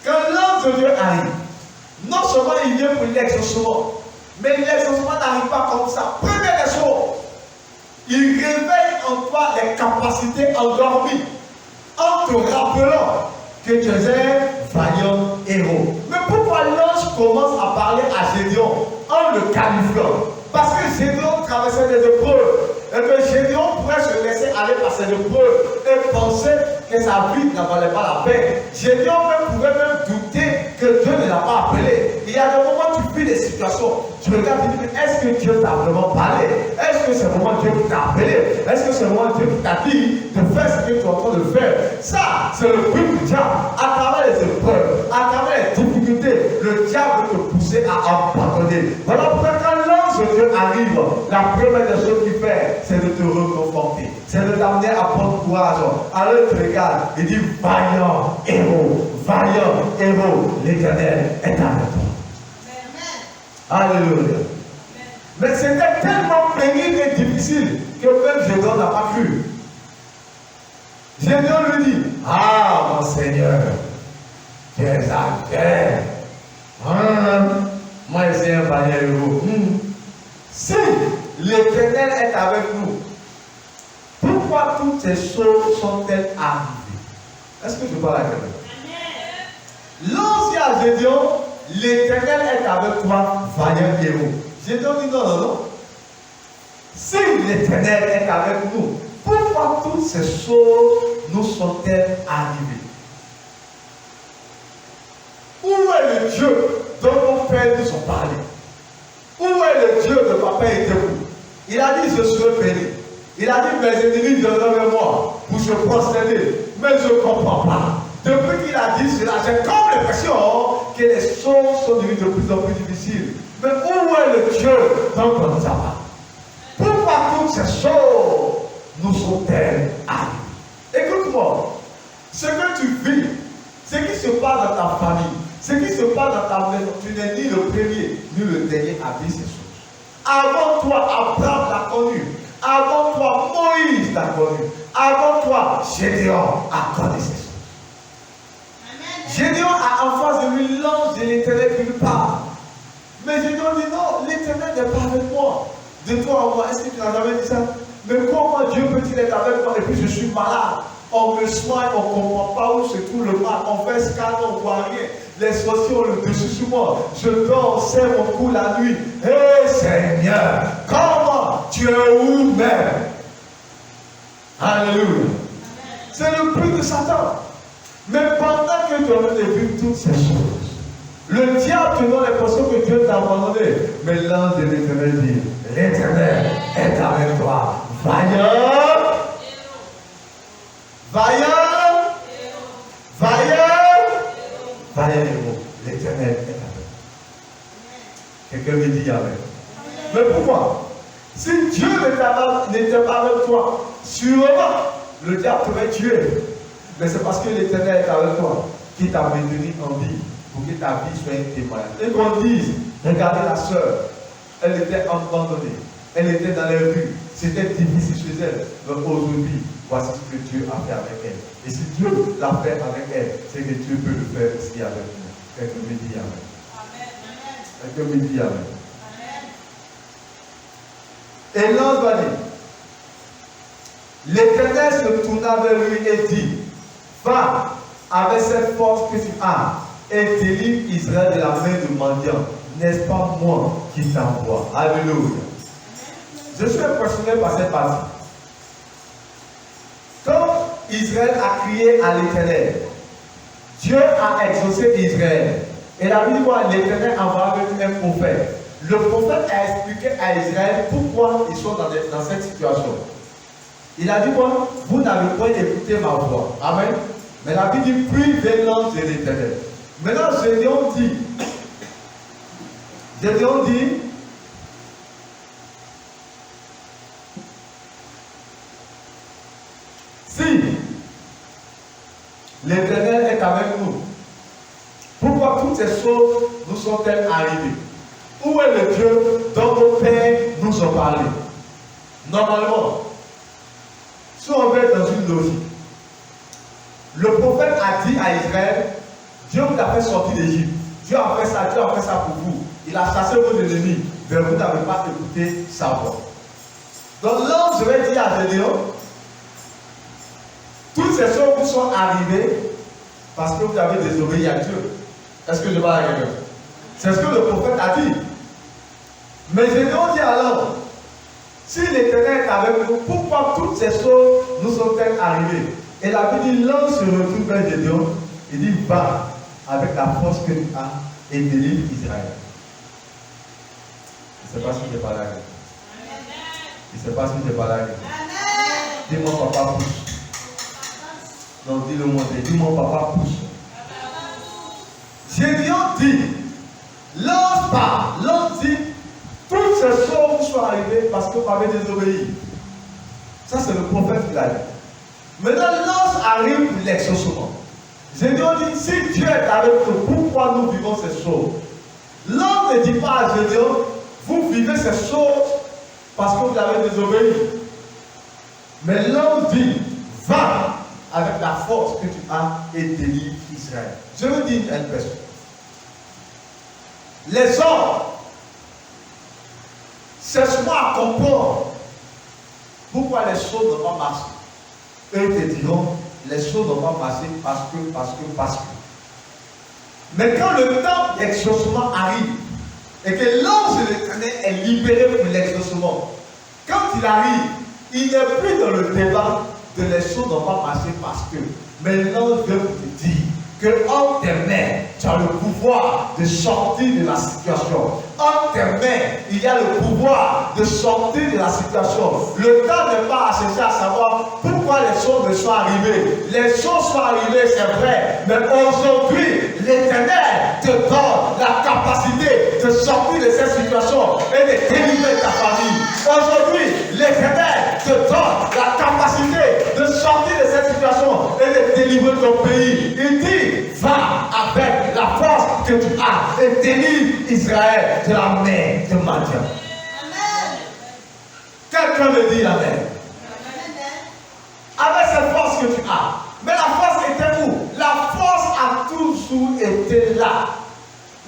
S1: quand l'ange de Dieu arrive, non seulement il vient pour l'exaucement, mais l'exaucement n'arrive pas comme ça. Première des choses, il réveille en toi les capacités endormies, en te rappelant que tu es un vaillant héros. Mais pourquoi l'ange commence à parler à Gédéon en le qualifiant? Parce que Gédéon traversait des épreuves. Et que Gédéon pourrait se laisser aller par ses épreuves et penser que sa vie n'en valait pas la peine. Gédéon même pouvait même douter que Dieu ne l'a pas appelé. Il y a des moments où tu vis des situations, tu regardes et tu dis, est-ce que Dieu t'a vraiment parlé? Est-ce que c'est vraiment Dieu qui t'a appelé? Est-ce que c'est vraiment Dieu qui t'a dit de faire ce que tu es en train de faire? Ça, c'est le but du diable. À travers les épreuves, à travers les difficultés, le diable veut te pousser à abandonner. Voilà pourquoi quand l'ange de Dieu arrive, la première des choses qu'il fait, c'est de te reconforter, c'est de t'amener à prendre courage. Alors il te regarde, il dit vaillant héros, l'Éternel est avec toi. Alléluia. Mais c'était tellement pénible et difficile que même Gédéon n'a pas cru. Gédéon lui dit, ah mon Seigneur, tu es à guerre. Moi, c'est un panier de vous. Si l'Éternel est avec nous, pourquoi toutes ces choses sont-elles arrivées? Est-ce que je parle à quelqu'un? L'ange dit à Gédéon, l'Éternel est avec toi, vaillant héros. Gédéon dit non, non, non. Si l'Éternel est avec nous, pourquoi toutes ces choses nous sont-elles arrivées? Où est le Dieu dont nos pères nous ont parlé? Où est le Dieu de papa et de vous? Il a dit, je serai béni. Il a dit, mes ennemis viendront vers moi pour se prosterner. Mais je ne comprends pas. Depuis qu'il a dit cela, j'ai comme l'impression que les choses sont devenues de plus en plus difficiles. Mais où est le Dieu dont on nous a parlé? Pourquoi toutes ces choses nous sont-elles arrivées? Écoute-moi, ce que tu vis, ce qui se passe dans ta famille, ce qui se passe dans ta maison, tu n'es ni le premier ni le dernier à vivre ces choses. Avant toi, Abraham l'a connu. Avant toi, Moïse l'a connu. Avant toi, Gédéon a connu ces choses. Gédéon a en face de lui l'ange de l'Éternel qui lui parle. Mais Gédéon dit non, l'Éternel n'est pas avec moi. De toi à moi, est-ce que tu n'as jamais dit ça? Mais comment Dieu peut-il être avec moi et puis je suis malade? On me soigne, on ne comprend pas où se trouve le mal. On fait scanner, on ne voit rien. Les sorciers ont le dessus sur moi. Je dors, on serre mon cou la nuit. Hé Seigneur, comment tu es où même? Alléluia. C'est le but de Satan. Mais pendant que tu es en train de vivre toutes ces choses, le diable te donne l'impression que Dieu t'a abandonné. Mais l'ange de l'Éternel dit, l'Éternel est avec toi. Vaillant. Vaillant. Vaillant. Vaillant héros. L'Éternel est avec toi. Quelqu'un me dit amen. Mais pourquoi? Si Dieu n'était pas avec toi, sûrement le diable t'aurait tué. Mais c'est parce que l'Éternel est avec toi qui t'a maintenu en vie. Pour que ta vie soit un témoignage. Et qu'on dise, regardez la sœur, elle était abandonnée, elle était dans les rues, c'était difficile chez elle. Mais aujourd'hui, voici ce que Dieu a fait avec elle. Et si Dieu l'a fait avec elle, c'est que Dieu peut le faire aussi avec nous. Quelqu'un me dit amen. Quelqu'un me dit amen. Et l'ange va dire, l'Éternel se tourna vers lui et dit, va avec cette force que tu as et délivre Israël de la main du mendiant. N'est-ce pas moi qui t'envoie? Alléluia. Je suis impressionné par cette partie. Quand Israël a crié à l'Éternel, Dieu a exaucé Israël. Et la Bible dit quoi? L'Éternel envoie un prophète. Le prophète a expliqué à Israël pourquoi ils sont dans cette situation. Il a dit quoi? Vous n'avez pas écouté ma voix. Amen. Mais la Bible dit, puis vint l'ange de l'Éternel. Maintenant, Gédéon dit, si l'Éternel est avec nous, pourquoi toutes ces choses nous sont-elles arrivées? Où est le Dieu dont nos pères nous ont parlé? Normalement, si on va être dans une logique, le prophète a dit à Israël, Dieu vous a fait sortir d'Égypte. Dieu a fait ça pour vous. Il a chassé vos ennemis, mais vous n'avez pas écouté sa voix. Donc l'ange va dire à Gédéon, toutes ces choses vous sont arrivées parce que vous avez désobéi à Dieu. Est-ce que je parle à quelqu'un? C'est ce que le prophète a dit. Mais Gédéon dit alors, si l'Éternel est avec nous, pourquoi toutes ces choses nous sont-elles arrivées? Et la Bible dit, l'ange se retourne vers Gédéon, il dit, va avec la force que tu as et délivre Israël. Je ne sais pas si je parle à quelqu'un. Je ne sais pas si je parle à quelqu'un. Dis-moi papa pousse. Non, dis-le moi, dis-moi papa pousse. Gédéon dit, l'ange parle, l'ange dit, toutes ces choses sont arrivées parce que vous m'avez désobéi. Ça c'est le prophète qui l'a dit. Maintenant l'ange arrive pour l'exaucement. Gédéon dit, si Dieu est avec nous, pourquoi nous vivons ces choses? L'ange ne dit pas à Gédéon, vous vivez ces choses parce que vous avez désobéi. Mais l'ange dit, va avec la force que tu as et délivre Israël. Je veux dire une personne. Les hommes, cherche-moi à comprendre pourquoi les choses n'ont pas marché. Eux te diront, les choses n'ont pas marché parce que. Mais quand le temps d'exaucement arrive, et que l'ange de l'Éternel est libéré pour l'exaucement, quand il arrive, il n'est plus dans le débat de les choses n'ont pas marché parce que. Mais l'ange veut te dire que entre tes mains, tu as le pouvoir de sortir de la situation. Entre tes mains, il y a le pouvoir de sortir de la situation. Le temps n'est pas à chercher à savoir pourquoi les choses me sont arrivées. Les choses sont arrivées, c'est vrai. Mais aujourd'hui, l'Éternel te donne la capacité de sortir de cette situation et de délivrer ta famille. Aujourd'hui, l'Éternel te donne la capacité de sortir de cette situation et de délivrer ton pays. Il dit, va avec la force que tu as et délivre Israël de la main de Madian. Amen. Quelqu'un me dit Amen. Avec cette force que tu as. Mais la force était où? La force a toujours été là.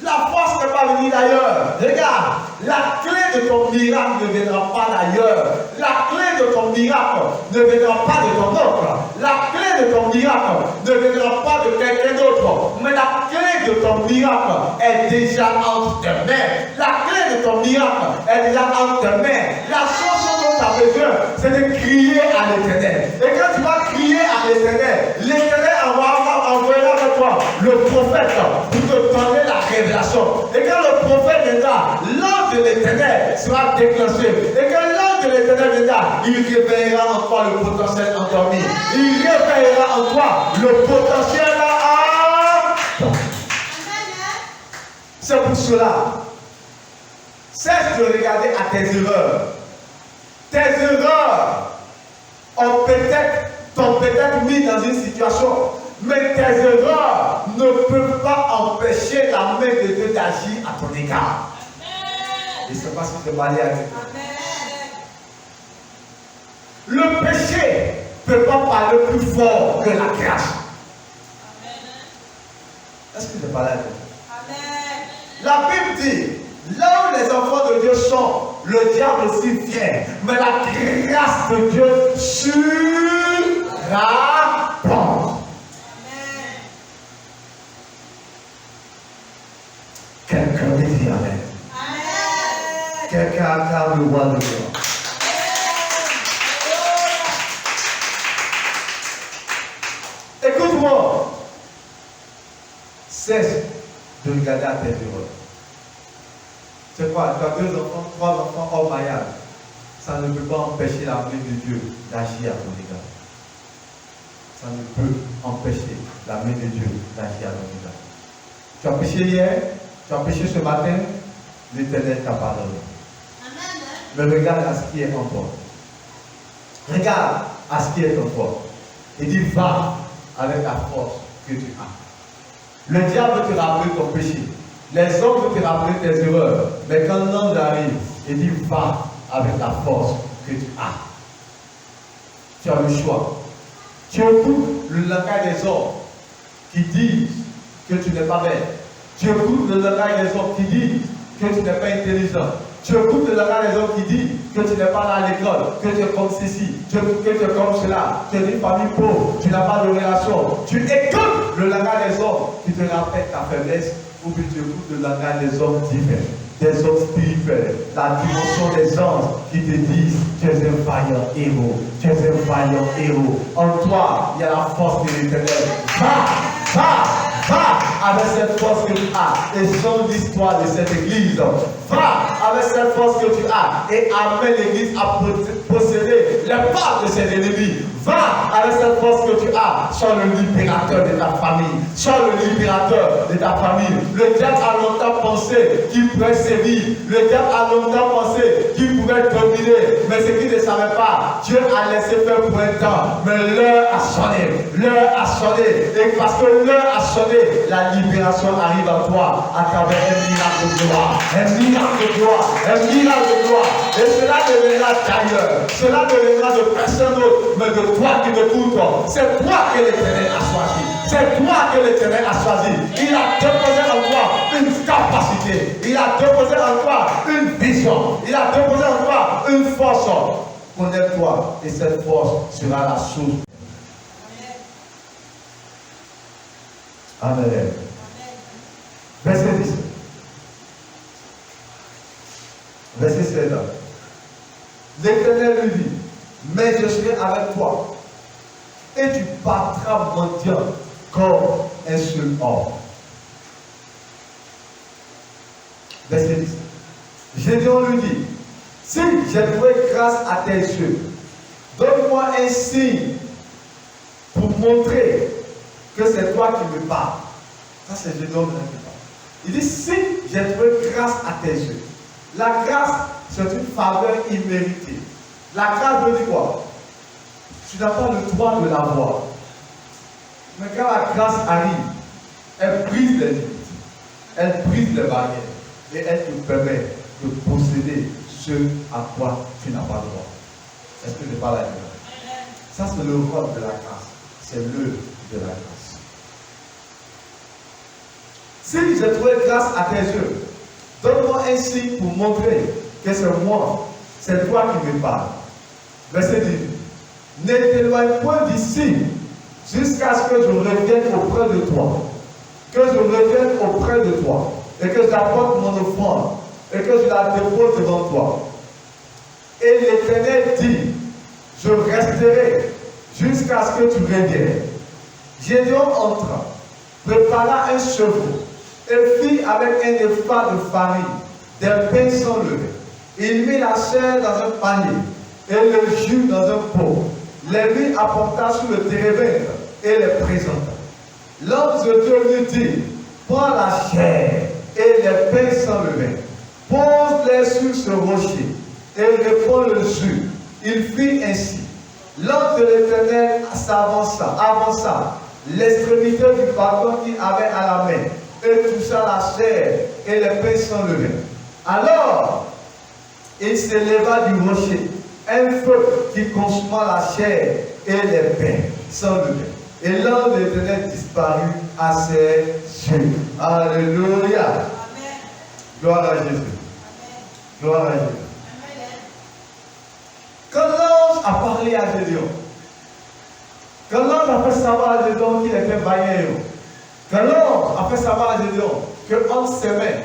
S1: La force n'est pas venue d'ailleurs. Regarde, la clé de ton miracle ne viendra pas d'ailleurs. La clé de ton miracle ne viendra pas de ton oncle. La clé de ton miracle ne viendra pas de quelqu'un d'autre. Mais la clé de ton miracle est déjà entre tes mains. La clé de ton miracle est déjà entre tes mains. La chose dont tu as besoin, c'est de crier à l'Éternel. Et quand tu vas crier à l'Éternel, l'Éternel envoyera vers toi le prophète pour te donner la révélation. Et quand le prophète viendra, l'ange de l'Éternel sera déclenché. Et quand l'ange de l'Éternel viendra, il réveillera en toi le potentiel endormi. Il réveillera en toi le potentiel C'est pour cela, cesse de regarder à tes erreurs. Tes erreurs t'ont peut-être mis dans une situation. Mais tes erreurs ne peuvent pas empêcher la main de Dieu d'agir à ton égard. Je ne sais pas si je peux parler à Dieu. Le péché ne peut pas parler plus fort que la grâce. Est-ce que je parle à Dieu? La Bible dit, là où les enfants de Dieu sont, le diable aussi vient. Mais la grâce de Dieu surabonde. Quelqu'un me dit Amen. Quelqu'un acclame le roi de Dieu. Écoute-moi. Cesse de regarder à tes erreurs. C'est quoi? Tu as 2 enfants, 3 enfants hors mariage. Ça ne peut pas empêcher la main de Dieu d'agir à ton égard. Ça ne peut empêcher la main de Dieu d'agir à ton égard. Tu as péché hier, tu as péché ce matin, l'Éternel t'a pardonné. Mais regarde à ce qui est en toi. Regarde à ce qui est en toi. Et dis, va avec la force que tu as. Le diable veut te rappeler ton péché. Les hommes veulent te rappeler tes erreurs. Mais quand l'ange arrive, il dit, va avec la force que tu as. Tu as le choix. Tu écoutes le langage des hommes qui disent que tu n'es pas belle. Tu écoutes le langage des hommes qui disent que tu n'es pas intelligent. Tu écoutes le langage des hommes qui disent que tu n'es pas là à l'école, que tu es comme ceci, que tu es comme cela, tu es d'une famille pauvre, tu n'as pas de relation. Tu écoutes le langage des hommes qui te rappellent ta faiblesse, ou bien tu écoutes le langage des hommes divins, des hommes spirituels, la dimension des anges qui te disent tu es un vaillant héros, tu es un vaillant héros. En toi, il y a la force de l'Éternel. Va avec cette force que tu as et change l'histoire de cette église. Va avec cette force que tu as et amène l'église à posséder les parts de ses ennemis. Va avec cette force que tu as, sois le libérateur de ta famille. Sois le libérateur de ta famille. Le diable a longtemps pensé qu'il pourrait sévir. Le diable a longtemps pensé qu'il pourrait dominer. Mais ce qu'il ne savait pas, Dieu a laissé faire pour un temps. Mais l'heure a sonné. L'heure a sonné. Et parce que l'heure a sonné, la libération arrive à toi à travers un miracle de gloire. Un miracle miracle de gloire, un miracle de gloire. Et cela ne viendra d'ailleurs, cela ne viendra de personne d'autre, mais de toi qui t'écoutes. C'est toi que l'Éternel a choisi. C'est toi que l'Éternel a choisi. Il a déposé en toi une capacité. Il a déposé en toi une vision. Il a déposé en toi une force. Connais-toi et cette force sera la source. Amen. Amen. Verset 10. Verset 7. L'Éternel lui dit, mais je serai avec toi, et tu battras mendiant comme un seul homme. Verset 10. Gédéon lui dit, si j'ai trouvé grâce à tes yeux, donne-moi un signe pour montrer que c'est toi qui me parles. Ça, c'est Gédéon qui parle. Il dit, si j'ai trouvé grâce à tes yeux. La grâce, c'est une faveur imméritée. La grâce veut dire quoi? Tu n'as pas le droit de l'avoir. Mais quand la grâce arrive, elle brise les limites, elle brise les barrières et elle te permet de posséder ce à quoi tu n'as pas le droit. Est-ce que je parle à vous? Ça, c'est le rôle de la grâce. C'est l'œuvre de la grâce. Si j'ai trouvé grâce à tes yeux, donne-moi un signe pour montrer que c'est moi, c'est toi qui me parles. Verset 10. Ne t'éloigne point d'ici jusqu'à ce que je revienne auprès de toi. Que je revienne auprès de toi et que j'apporte mon offrande et que je la dépose devant toi. Et l'Éternel dit, je resterai jusqu'à ce que tu reviennes. Gédéon entra, prépara un chevreau et fit avec un épha de farine des pains sans levain. Il mit la chair dans un panier et le jus dans un pot. Les lui apporta sur le térébinthe et les présenta. L'homme de Dieu lui dit, prends la chair et les pains sans levain, pose-les sur ce rocher et répands le jus. Il fit ainsi. L'homme de l'Éternel avança l'extrémité du bâton qu'il avait à la main et toucha la chair et les pains sans levain. Alors, il s'éleva du rocher un feu qui consuma la chair et les pains sans levain. Et l'ange de l'Éternel disparut à ses yeux. Alléluia. Amen. Gloire à Jésus. Amen. Gloire à Jésus. Amen. Quand l'ange a parlé à Gédéon, quand l'ange a fait savoir à Gédéon qu'il était vaillant, quand l'ange a fait savoir à Gédéon qu'en ses mains,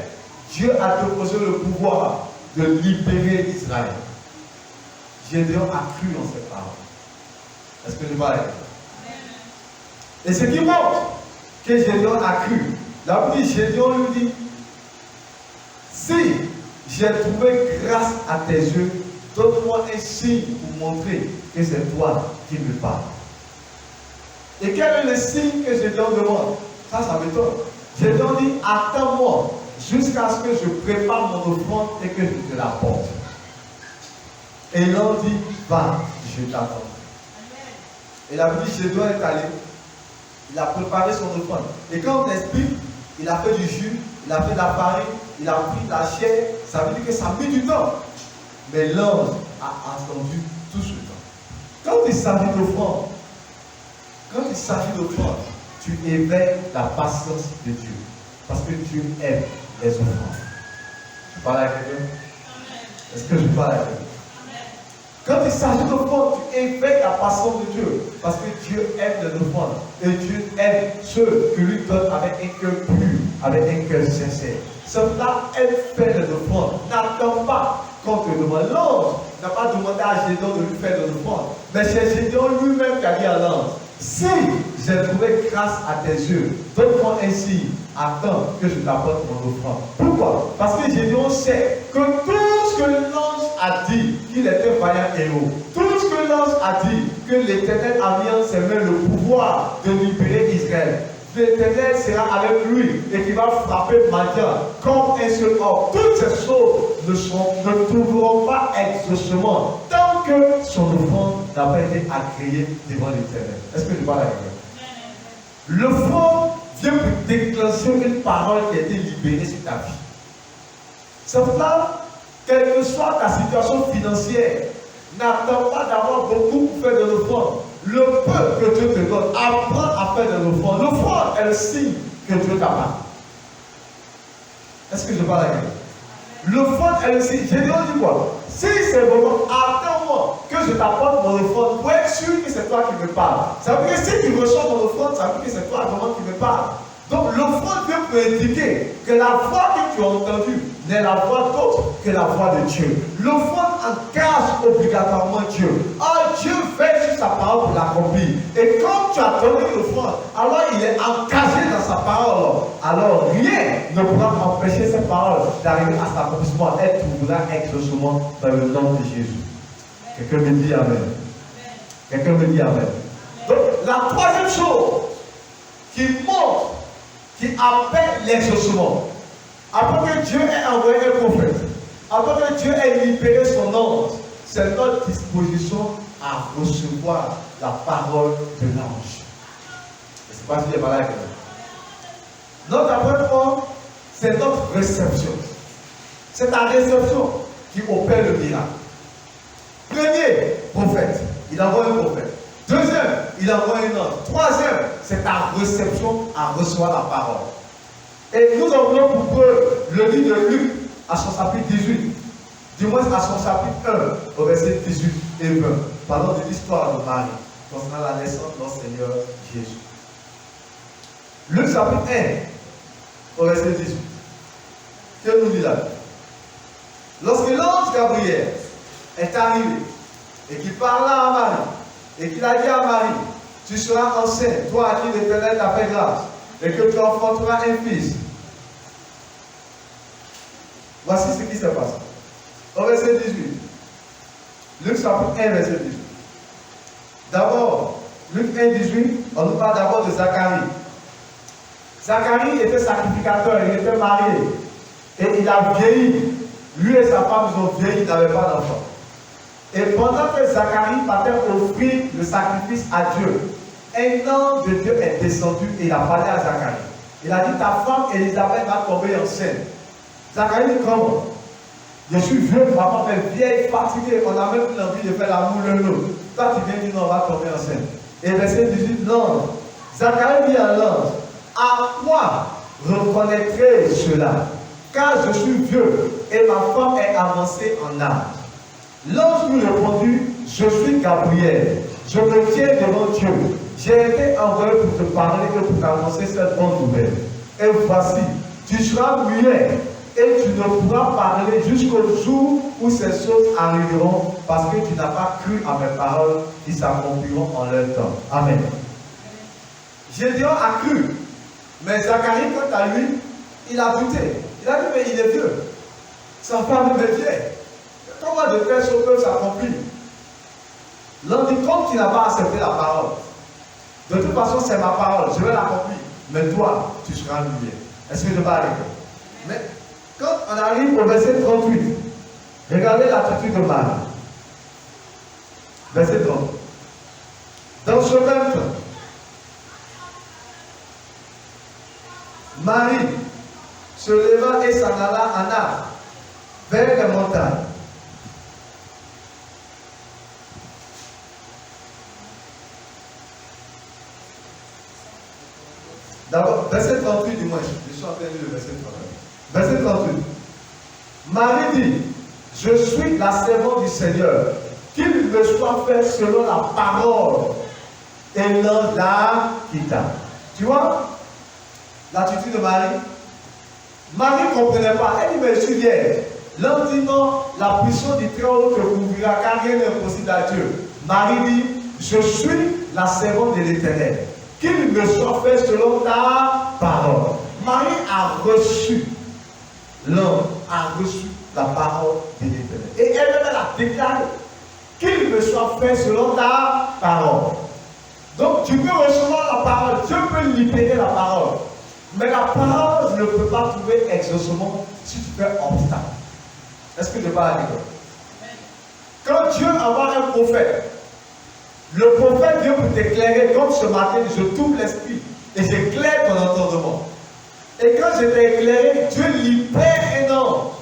S1: Dieu a déposé le pouvoir de libérer Israël, Gédéon a cru en cette parole. Est-ce que je parle? Et ce qui montre que Gédéon a cru, la Bible dit, Gédéon lui dit, si j'ai trouvé grâce à tes yeux, donne-moi un signe pour montrer que c'est toi qui me parles. Et quel est le signe que Gédéon demande? Ça m'étonne. Gédéon dit, attends-moi jusqu'à ce que je prépare mon offrande et que je te la porte. Et l'ange dit, va, je t'attends. Et la Bible dit, Gédéon est allé, il a préparé son offrande. Et quand on explique, il a fait du jus, il a fait de la farine, il a pris la chair, ça veut dire que ça a mis du temps. Mais l'ange a attendu tout ce temps. Quand il s'agit d'offrande, tu éveilles la patience de Dieu. Parce que Dieu aime les offrandes. Je parle avec quelqu'un? Est-ce que je parle avec quelqu'un? Quand il s'agit d'offrande, tu éveilles la patience de Dieu. Parce que Dieu aime les offrandes. Et Dieu aime ceux qui lui donnent avec un cœur pur, avec un cœur sincère. Cela aime faire les offrandes. N'attends pas qu'on te demande. L'ange n'a pas demandé à Gédéon de lui faire des offrandes. Mais c'est Gédéon lui-même qui a dit à l'ange, si j'ai trouvé grâce à tes yeux, donne-moi un signe, attends que je t'apporte mon offrande. Pourquoi? Parce que Gédéon sait que tout ce que l'ange a dit, qu'il était vaillant héros, tout ce que l'ange a dit, que l'Éternel a mis en ses mains le pouvoir de libérer Israël, l'Éternel sera avec lui et qu'il va frapper Madian comme un seul homme. Toutes ces choses ne trouveront pas exaucement tant que son offrande n'a pas été agréée devant l'Éternel. Est-ce que je parle avec vous? L'offrande vient pour déclencher une parole qui a été libérée sur ta vie. C'est pourquoi, quelle que soit ta situation financière, n'attends pas d'avoir beaucoup pour faire de l'offrande. Le peu que Dieu te donne, apprends à faire de l'offrande. L'offrande est le signe que Dieu t'a pas. Est-ce que je parle à quelqu'un? L'offrande est le signe. Gédéon dit quoi? Si c'est vraiment, attends-moi que je t'apporte mon offrande pour être sûr que c'est toi qui me parles. Ça veut dire que si tu reçois mon offrande, ça veut dire que c'est toi vraiment qui me parle. Donc l'offrande vient pour indiquer que la voix que tu as entendue n'est la voix d'autre que la voix de Dieu. L'offrande engage obligatoirement Dieu. Oh, Dieu veille sur sa parole pour l'accomplir. Et quand tu as donné l'offrande, alors il est engagé dans sa parole. Alors rien ne pourra empêcher cette parole d'arriver à cet accomplissement. Elle trouvera exaucement dans le nom de Jésus. Quelqu'un me dit Amen. Quelqu'un me dit Amen. Donc la troisième chose qui montre, qui appelle l'exaucement. Après que Dieu ait envoyé un prophète, après que Dieu ait libéré son ange, c'est notre disposition à recevoir la parole de l'ange. Je ne sais pas si j'ai parlé avec vous. Notre après point, c'est notre réception. C'est ta réception qui opère le miracle. Premier, prophète. Il envoie un prophète. Deuxième, il envoie un ange. Troisième, c'est ta réception à recevoir la parole. Et nous avons pour preuve le livre de Luc à son chapitre 18, du moins à son chapitre 1, au verset 18 et 20. Parlons de l'histoire de Marie concernant la naissance de notre Seigneur Jésus. Luc chapitre 1, au verset 18. Que nous dit là? Lorsque l'ange Gabriel est arrivé et qu'il parla à Marie, et qu'il a dit à Marie, tu seras enceinte, toi à qui l'Éternel t'a fait grâce, et que tu enfanteras un fils. Voici ce qui s'est passé. Au verset 18. Luc chapitre 1, verset 18. D'abord, Luc 1, 18, on nous parle d'abord de Zacharie. Zacharie était sacrificateur, il était marié. Et il a vieilli. Lui et sa femme, ils ont vieilli, ils n'avaient pas d'enfant. Et pendant que Zacharie partait offrir le sacrifice à Dieu, un ange de Dieu est descendu et il a parlé à Zacharie. Il a dit, ta femme Élisabeth va tomber enceinte. Zacharie dit, comment? Je suis vieux, ma femme est vieille, fatiguée, on a même plus envie de faire l'amour l'un l'autre. Toi tu viens dire, non, on va tomber enceinte. Et verset 18, non. Zacharie dit à l'ange, à quoi reconnaîtrai cela? Car je suis vieux et ma femme est avancée en âge. L'ange lui répondit, je suis Gabriel, je me tiens devant Dieu. J'ai été envoyé pour te parler et pour t'annoncer cette bonne nouvelle. Et voici, tu seras muet et tu ne pourras parler jusqu'au jour où ces choses arriveront parce que tu n'as pas cru à mes paroles qui s'accompliront en leur temps. Amen. Gédéon a cru, mais Zacharie, quant à lui, il a douté. Il a dit, mais il est vieux. Sa femme est vieille. Comment de telles choses peuvent s'accomplir? L'on dit, comme tu n'as pas accepté la parole, de toute façon, c'est ma parole, je vais l'accomplir. Mais toi, tu seras muet. Est-ce que je vais arriver? Mais quand on arrive au verset 38, regardez l'attitude de Marie. Verset 30. Dans ce même temps, Marie se leva et s'en alla en âme vers les montagnes. D'abord, verset 38 du moins, je suis en train de lire le verset 38. Verset 38. Marie dit, je suis la servante du Seigneur, qu'il me soit fait selon la parole. Et l'ange la quitta. Tu vois l'attitude de Marie? Marie ne comprenait pas. Elle dit, mais je suis vierge. L'ange dit non, la puissance du Très-Haut te couvrira, car rien n'est impossible à Dieu. Marie dit, je suis la servante de l'Éternel. Qu'il me soit fait selon ta parole. Marie a reçu, l'ange a reçu la parole de l'Éternel. Et elle-même a déclaré, qu'il me soit fait selon ta parole. Donc tu peux recevoir la parole, Dieu peut libérer la parole. Mais la parole ne peut pas trouver exaucement si tu fais obstacle. Est-ce que je parle avec toi? Quand Dieu envoie un prophète, le prophète vient pour t'éclairer, comme ce matin, je t'ouvre l'esprit et j'éclaire ton entendement. Et quand je t'ai éclairé, Dieu libère un ange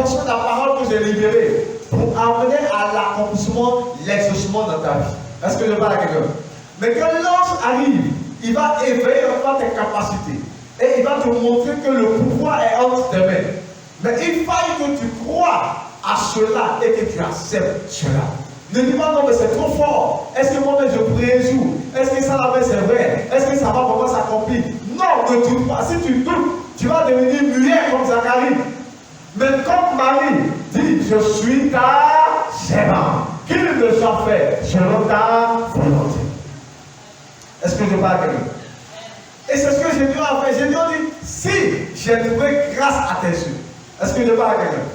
S1: fonction de la parole que j'ai libérée pour amener à l'accomplissement, l'exaucement dans ta vie. Est-ce que je parle à quelqu'un? Mais quand l'ange arrive, il va éveiller encore tes capacités. Et il va te montrer que le pouvoir est entre tes mains. Mais il faille que tu crois à cela et que tu acceptes cela. Ne dis pas non, mais c'est trop fort. Est-ce que moi-même je prie un jour? Est-ce que ça là-bas c'est vrai? Est-ce que ça va vraiment s'accomplir? Non, ne doute pas. Si tu doutes, tu vas devenir muet comme Zacharie. Mais comme Marie dit, je suis ta servante. Qu'il me soit fait selon ta volonté. Est-ce que je parle à quelqu'un? Et c'est ce que Jésus a fait. Jésus a dit, si j'ai trouvé grâce à tes yeux. Est-ce que je parle à quelqu'un?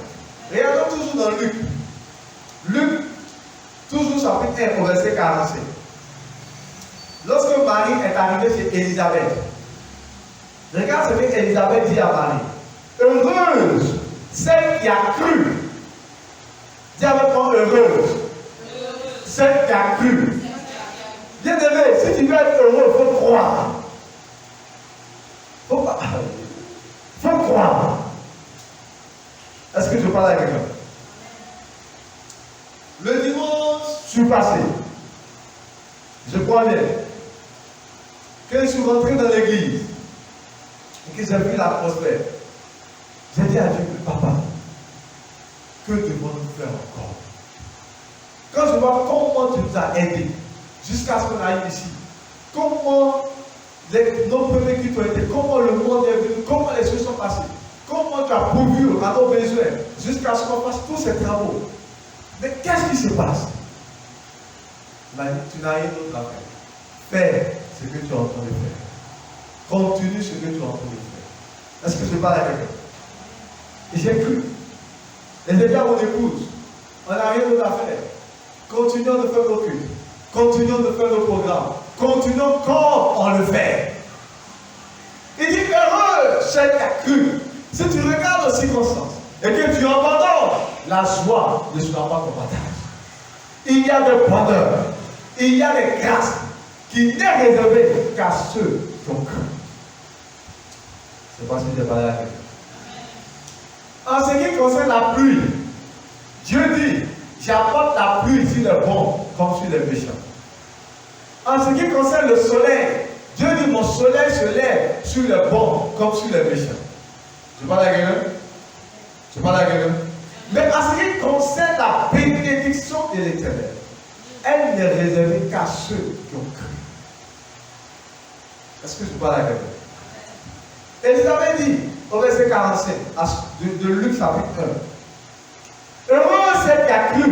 S1: Regardons toujours dans Luc. Luc, toujours chapitre 1 au verset 45. Lorsque Marie est arrivée chez Élisabeth, regarde ce que Élisabeth dit à Marie. Heureuse celle qui a cru. Dis avec moi heureuse. Celle qui a cru. Bien aimé, si tu veux être heureux, il faut croire. Il faut croire. Est-ce que je parle à quelqu'un? Le dimanche, je suis passé. Je crois bien. Quand je suis rentré dans l'église et que j'ai vu l'atmosphère, j'ai dit à Dieu, papa, que devons-nous faire encore? Quand je vois comment tu nous as aidés jusqu'à ce qu'on aille ici, comment nos premiers cultes ont été, comment le monde est venu, comment les choses sont passées, comment tu as pourvu à nos besoins jusqu'à ce qu'on fasse tous ces travaux. Mais qu'est-ce qui se passe? Il m'a dit, tu n'as rien d'autre à faire. Fais ce que tu es en train de faire. Continue ce que tu es en train de faire. Est-ce que je parle à quelqu'un? Et j'ai cru. Et j'ai dit à mon épouse, on n'a rien d'autre à faire. Continuons de faire nos cultes. Continuons de faire nos programmes. Continuons comme on le fait. Il dit, heureux, celle qui a cru. Si tu regardes aux circonstances et que tu abandonnes, la joie ne sera pas ton partage. Il y a des bonheurs, il y a des grâces qui n'est réservé qu'à ceux qui ont cru. Je ne sais pas si j'ai parlé à quelqu'un. En ce qui concerne la pluie, Dieu dit, j'apporte la pluie sur les bons comme sur les méchants. En ce qui concerne le soleil, Dieu dit, mon soleil se lève sur les bons comme sur les méchants. Je parle à quelqu'un? Je parle à quelqu'un? Mais en ce qui concerne la bénédiction de l'Éternel, elle n'est réservée qu'à ceux qui ont cru. Est-ce que je parle à quelqu'un? Élisabeth dit, au verset 45 de Luc chapitre 1, heureux celle qui a cru,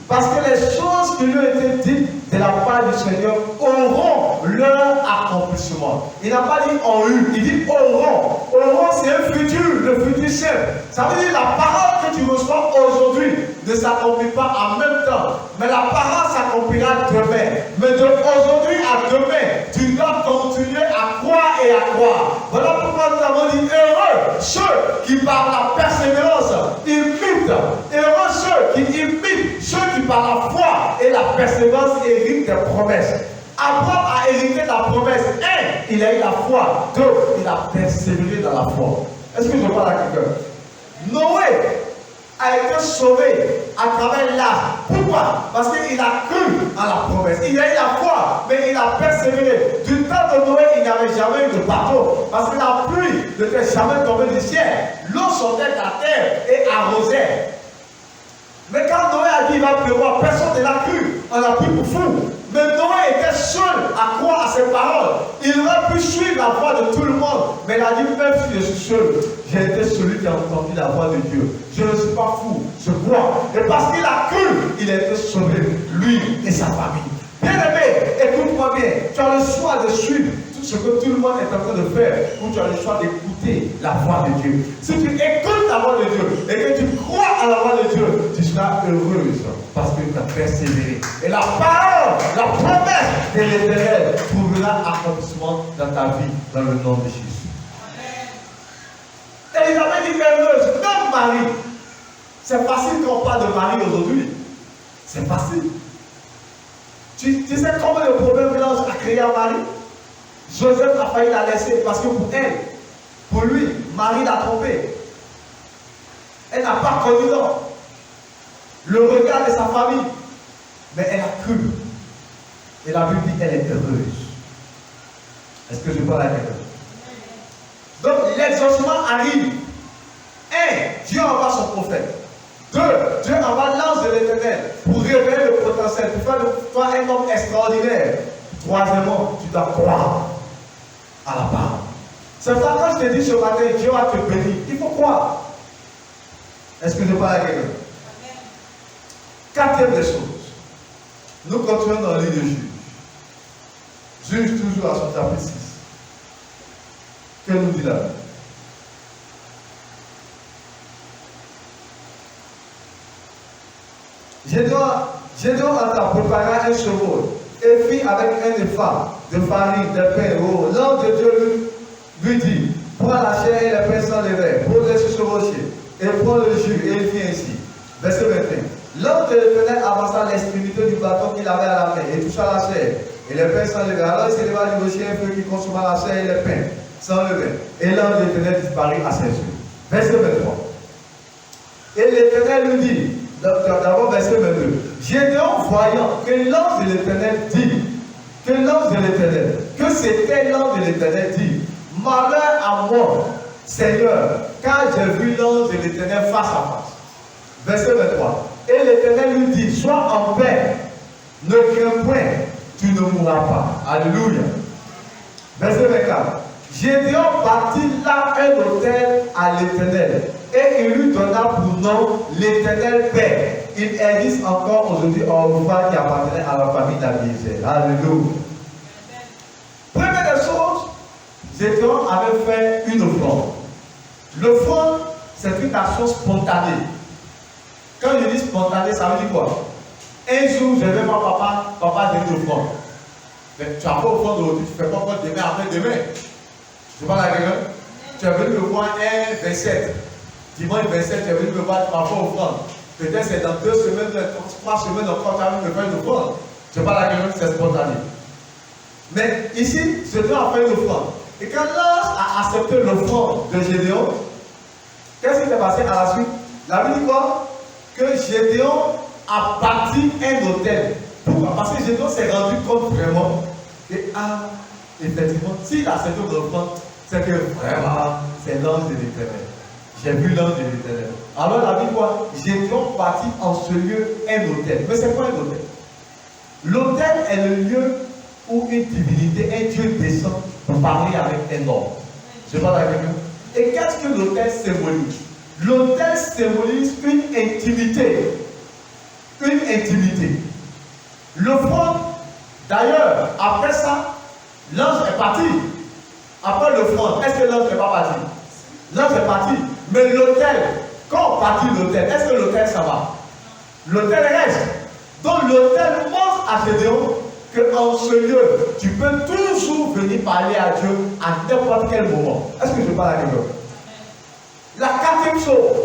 S1: parce que les choses qui lui ont été dites de la part du Seigneur auront leur accomplissement. Il n'a pas dit ont eu, il dit auront. Auront, c'est un futur, le futur simple. Ça veut dire la parole que tu reçois aujourd'hui ne s'accomplit pas en même temps. Mais la parole s'accomplira demain. Mais d'aujourd'hui à demain, tu dois continuer à croire et à croire. Voilà pourquoi nous avons dit heureux ceux qui par la persévérance imitent. Heureux ceux qui imitent ceux qui par la foi et la persévérance héritent des promesses. Abraham a hérité la promesse. Un, il a eu la foi. Deux, il a persévéré dans la foi. Est-ce que je parle à quelqu'un? Noé a été sauvé à travers l'âge. Pourquoi? Parce qu'il a cru à la promesse. Il a eu la foi, mais il a persévéré. Du temps de Noé, il n'y avait jamais eu de bateau. Parce que la pluie n'était jamais tombée du ciel. L'eau sortait de la terre et arrosait. Mais quand Noé a dit il va pleuvoir, personne ne l'a cru. On l'a pris pour fou. Mais Noé était seul à croire à ses paroles. Il aurait pu suivre la voix de tout le monde. Mais il a dit, même si je suis seul, j'ai été celui qui a entendu la voix de Dieu. Je ne suis pas fou, je crois. Et parce qu'il a cru, il a été sauvé, lui et sa famille. Bien aimé, écoute-moi bien. Tu as le choix de suivre tout ce que tout le monde est en train de faire, ou tu as le choix d'écouter la voix de Dieu. Si tu écoutes la voix de Dieu et que tu crois à la voix de Dieu, tu seras heureuse parce que tu as persévéré. Et la parole, la promesse de l'Éternel trouvera accomplissement dans ta vie, dans le nom de Jésus. Amen. Élisabeth dit heureuse, même Marie. C'est facile qu'on parle de Marie aujourd'hui. C'est facile. Tu sais combien de problèmes que l'ange a créé à Marie? Joseph a failli la laisser parce que pour elle, pour lui, Marie l'a trompée. Elle n'a pas connu l'homme. Le regard de sa famille. Mais elle a cru. Et la Bible dit qu'elle est heureuse. Est-ce que je parle à quelqu'un? Donc l'exaucement arrive. 1. Dieu envoie son prophète. 2. Dieu envoie l'ange de l'Éternel pour révéler le potentiel, pour faire de toi un homme extraordinaire. 3. Tu dois croire à la parole. C'est ça quand je te dis ce matin, Dieu va te bénir. Il faut croire. Est-ce que je parle à quelqu'un? 4e des choses. Nous continuons dans le livre de Juge. Juge toujours à son chapitre 6. Que nous dit là? Gédéon entra préparer un chevaux et fit avec un épha de farine, de pain. L'ange de Dieu lui dit, prends la chair et le pain sans levain, pose-les sur ce rocher et prends le jus, et il fit ainsi. Verset 21. L'ange de l'Éternel avança l'extrémité du bâton qu'il avait à la main et toucha la chair et le pain sans levain. Alors il s'éleva du rocher un feu qui consuma la chair et le pain sans levain. Et l'ange de l'Éternel disparut à ses yeux. Verset 23. Et l'Éternel lui dit, d'abord verset 22. Gédéon voyant que l'ange de l'Éternel dit, que c'était l'ange de l'Éternel dit, malheur à moi, Seigneur, car j'ai vu l'ange de l'Éternel face à face. Verset 23. Et l'Éternel lui dit, sois en paix, ne crains point, tu ne mourras pas. Alléluia. Verset 24. Gédéon bâtit là un autel à l'Éternel et il lui donna pour nom l'Éternel Père. Il existe encore aujourd'hui un repas qui appartenait à la famille d'Abiézer. Alléluia. Première des choses, Gédéon avait fait une offrande. L'offrande, c'est une action spontanée. Quand je dis spontanée, ça veut dire quoi? Un jour, je vais voir papa donner une offrande. Mais tu n'as pas offrande aujourd'hui, tu ne fais pas offrande demain, après-demain. Je parle à quelqu'un. Tu es venu me voir un 27. Dimanche 27, tu es venu me voir, tu n'as pas offrande. Peut-être c'est dans 2 semaines, 3 semaines encore, tu as venu me faire une offrande. Je parle à quelqu'un, c'est spontané. Mais ici, je dois faire une offrande. Et quand l'ange a accepté l'offrande de Gédéon, qu'est-ce qui s'est passé à la suite? La Bible dit quoi? Que Gédéon a bâti un autel. Pourquoi? Parce que Gédéon s'est rendu compte vraiment que, effectivement, s'il a accepté l'offrande, c'est que vraiment, c'est l'ange de l'Éternel. J'ai vu l'ange de l'Éternel. Alors la Bible dit quoi? Gédéon bâtit en ce lieu un autel. Mais c'est quoi un autel? L'autel est le lieu où une divinité, un Dieu descend pour parler avec un homme. Je parle avec vous. Et qu'est-ce que l'autel symbolise? L'autel symbolise une intimité. Une intimité. L'offrande, d'ailleurs, après ça, l'ange est parti. Après l'offrande, est-ce que l'ange n'est pas parti? L'ange est parti. Mais l'autel, quand on partit l'autel, est-ce que l'autel ça va? L'autel reste. Donc l'autel montre à Gédéon qu'en ce lieu, tu peux toujours venir parler à Dieu à n'importe quel moment. Est-ce que je parle à quelqu'un? La 4e chose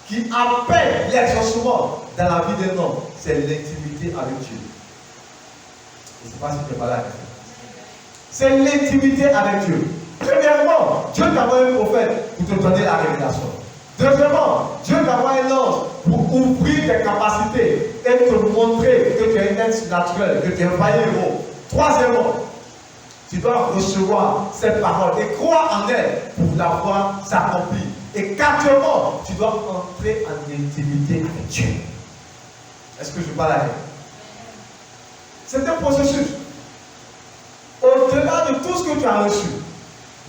S1: qui appelle l'exaucement dans la vie d'un homme, c'est l'intimité avec Dieu. Je ne sais pas si tu parles à quelqu'un. C'est l'intimité avec Dieu. Premièrement, Dieu t'a envoyé un prophète pour te donner la révélation. Deuxièmement, Dieu t'a envoyé un ange pour ouvrir tes capacités et te montrer que tu es un être naturel, que tu es un vaillant héros. Troisièmement, tu dois recevoir cette parole et croire en elle pour la voir s'accomplir. Et quatrièmement, tu dois entrer en intimité avec Dieu. Est-ce que je parle à elle? C'est un processus. Au-delà de tout ce que tu as reçu,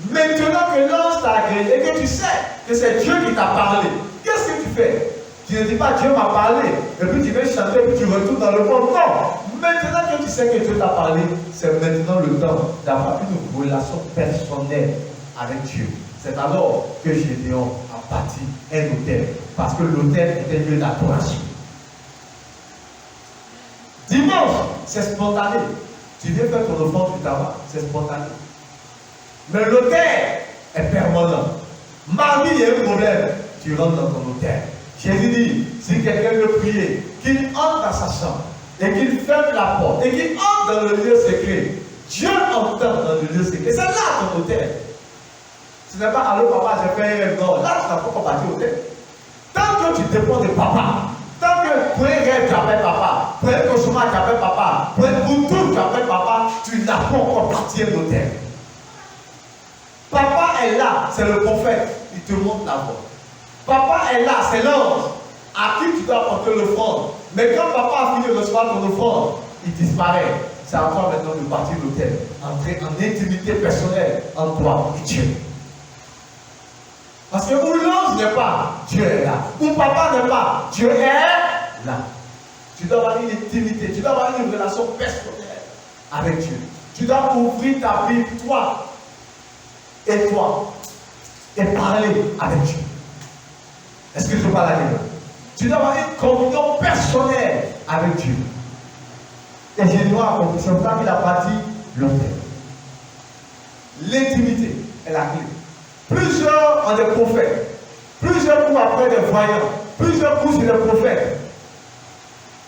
S1: maintenant que l'ange t'a agréé et que tu sais que c'est Dieu qui t'a parlé, qu'est-ce que tu fais? Tu ne dis pas Dieu m'a parlé, et puis tu viens chanter, et puis tu retournes dans le monde. Non! Maintenant que tu sais que Dieu t'a parlé, c'est maintenant le temps d'avoir une relation personnelle avec Dieu. C'est alors que Gédéon a bâti un autel, parce que l'autel est un lieu d'adoration. Dimanche, c'est spontané. Tu viens faire ton offrande du tabac, c'est spontané. Mais l'autel est permanent. Mardi, il y a un problème, tu rentres dans ton autel. Jésus dit, si quelqu'un veut prier, qu'il entre dans sa chambre et qu'il ferme la porte et qu'il entre dans le lieu secret. Dieu entend dans le lieu secret. C'est là ton autel. Ce n'est pas, allô papa, j'ai fait un rêve. Non, là tu n'as pas bâti l'autel. Tant que tu dépends de papa, tant que pour un rêve tu appelles papa, pour un cauchemar tu appelles papa, pour un retour tu appelles papa, tu n'as pas encore parti un hôtel. Papa est là, c'est le prophète, il te montre la voie. Papa est là, c'est l'ange à qui tu dois apporter l'offrande. Mais quand papa a fini de recevoir ton offrande, il disparaît. C'est à toi maintenant de partir de l'hôtel, entrer en intimité personnelle entre toi et Dieu. Parce que où l'ange n'est pas, Dieu est là. Où papa n'est pas, Dieu est là. Tu dois avoir une intimité, tu dois avoir une relation personnelle avec Dieu. Tu dois ouvrir ta Bible, toi, et parler avec Dieu. Est-ce que je parle à quelqu'un? Tu dois avoir une communion personnelle avec Dieu. Et je dois accomplir, c'est pour ça qu'il a bâti l'autel. L'intimité est la clé. Plusieurs ont des prophètes, plusieurs courent après des voyants, plusieurs courent sur des prophètes.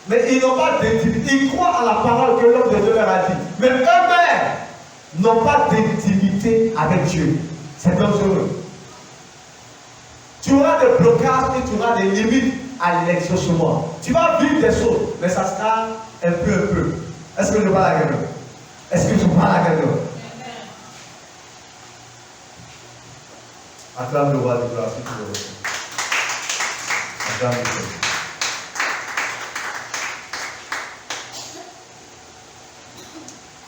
S1: Mais ils n'ont pas d'intimité. Ils croient à la parole que l'homme de Dieu leur a dit. Mais eux-mêmes n'ont pas d'intimité avec Dieu. C'est dangereux. Tu auras des blocages et tu auras des limites à l'exaucement. Tu vas vivre des choses, mais ça sera un peu. Est-ce que je parle à quelqu'un? Est-ce que je parle à quelqu'un? Acclame le roi de gloire si tu veux. Acclame le roi.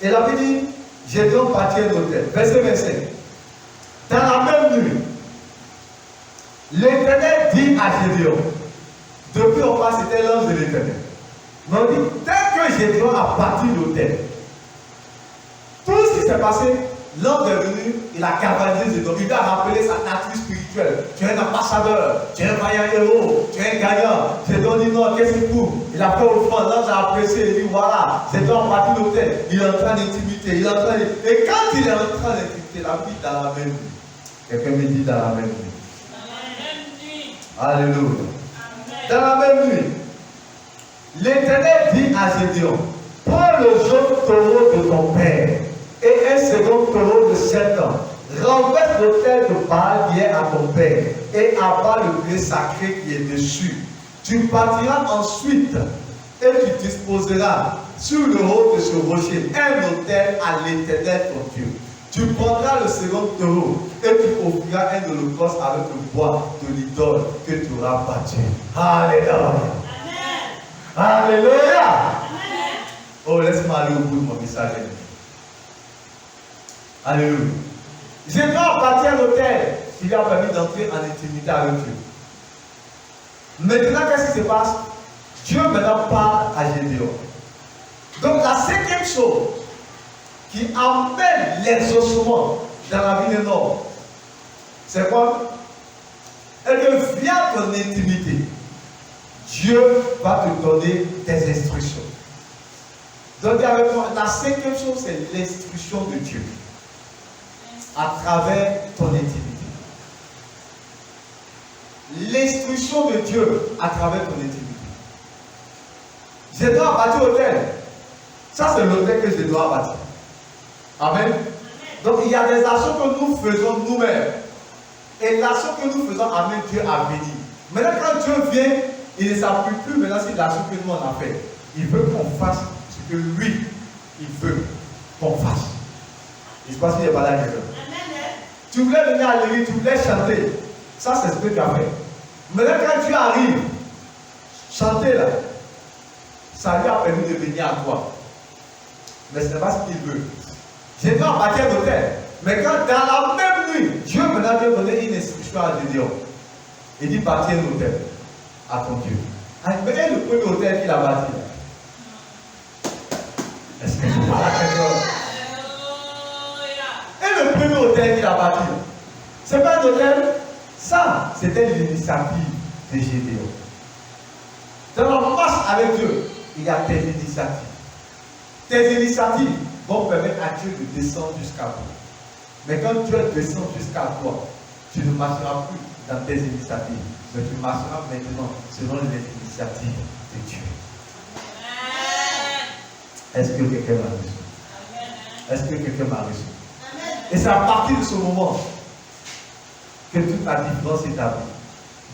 S1: Et la Bible dit, j'ai donc bâti un hôtel. Verset 25. Dans la même nuit, l'Éternel dit à Gédéon, depuis au pas, c'était l'ange de l'Éternel. Mais on dit, dès que Gédéon a bâti l'hôtel, tout ce qui s'est passé, l'ange est venu, il a cavalisé Gédéon, il a rappelé sa nature spirituelle. Tu es un ambassadeur, tu es un vaillant héros, tu es un gagnant. Gédéon dit non, qu'est-ce qu'il fout? Il a fait au fond, l'ange a apprécié, il dit voilà, Gédéon a bâti l'hôtel, il est en train d'intimité, il est en train de... Et quand il est en train d'intimité, la vie dans la même nuit. Quelqu'un me dit dans la même nuit. Alléluia. Dans la même nuit, l'Éternel dit à Gédéon, prends le jeune taureau de ton père et un second taureau de 7 ans, renverse l'autel de Baal qui est à ton père et abat le blé sacré qui est dessus. Tu partiras ensuite et tu disposeras sur le haut de ce rocher un autel à l'Éternel ton Dieu. Tu prendras le second taureau et tu offriras un holocauste avec le bois de l'idole que tu auras bâti. Alléluia. Alléluia. Oh, laisse-moi aller au bout de mon message. Alléluia. J'ai donc bâti un hôtel qui lui a permis d'entrer en intimité avec Dieu. Maintenant, qu'est-ce qui se passe? Dieu maintenant parle à Gédéon. Donc, la cinquième chose qui amène l'exaucement dans la vie d'un homme, c'est quoi? Et que via ton intimité, Dieu va te donner des instructions. Donc avec moi, la cinquième chose, c'est l'instruction de Dieu à travers ton intimité. L'instruction de Dieu à travers ton intimité. Je dois bâtir l'hôtel. Ça, c'est l'hôtel que je dois bâtir. Amen. Donc il y a des actions que nous faisons nous-mêmes. Et l'action que nous faisons amène Dieu à venir. Maintenant, quand Dieu vient, il ne s'appuie plus maintenant sur l'action que nous on a fait. Il veut qu'on fasse ce que lui, il veut qu'on fasse. Il se passe qu'il n'y a pas là quelqu'un. Tu voulais venir à l'église, tu voulais chanter. Ça, c'est ce que tu as fait. Maintenant, quand tu arrives, chanter là, ça lui a permis de venir à toi. Mais ce n'est pas ce qu'il veut. J'ai pas bâtir un hôtel. Mais quand dans la même nuit, Dieu maintenant vient donner une instruction à Gédéon. Il dit bâtir un hôtel à ton Dieu. Mais le premier hôtel qu'il a bâti là. Est-ce que je parle à quelqu'un? Et le premier hôtel qu'il a bâti là. C'est pas un hôtel. Ça, c'était l'initiative de Gédéon. Dans la marche avec Dieu, il y a tes initiatives. Tes initiatives vont permettre à Dieu de descendre jusqu'à toi. Mais quand Dieu descend jusqu'à toi, tu ne marcheras plus dans tes initiatives, mais tu marcheras maintenant selon les initiatives de Dieu. Est-ce que quelqu'un m'a reçu? Est-ce que quelqu'un m'a reçu? Et c'est à partir de ce moment que toute la différence est établie.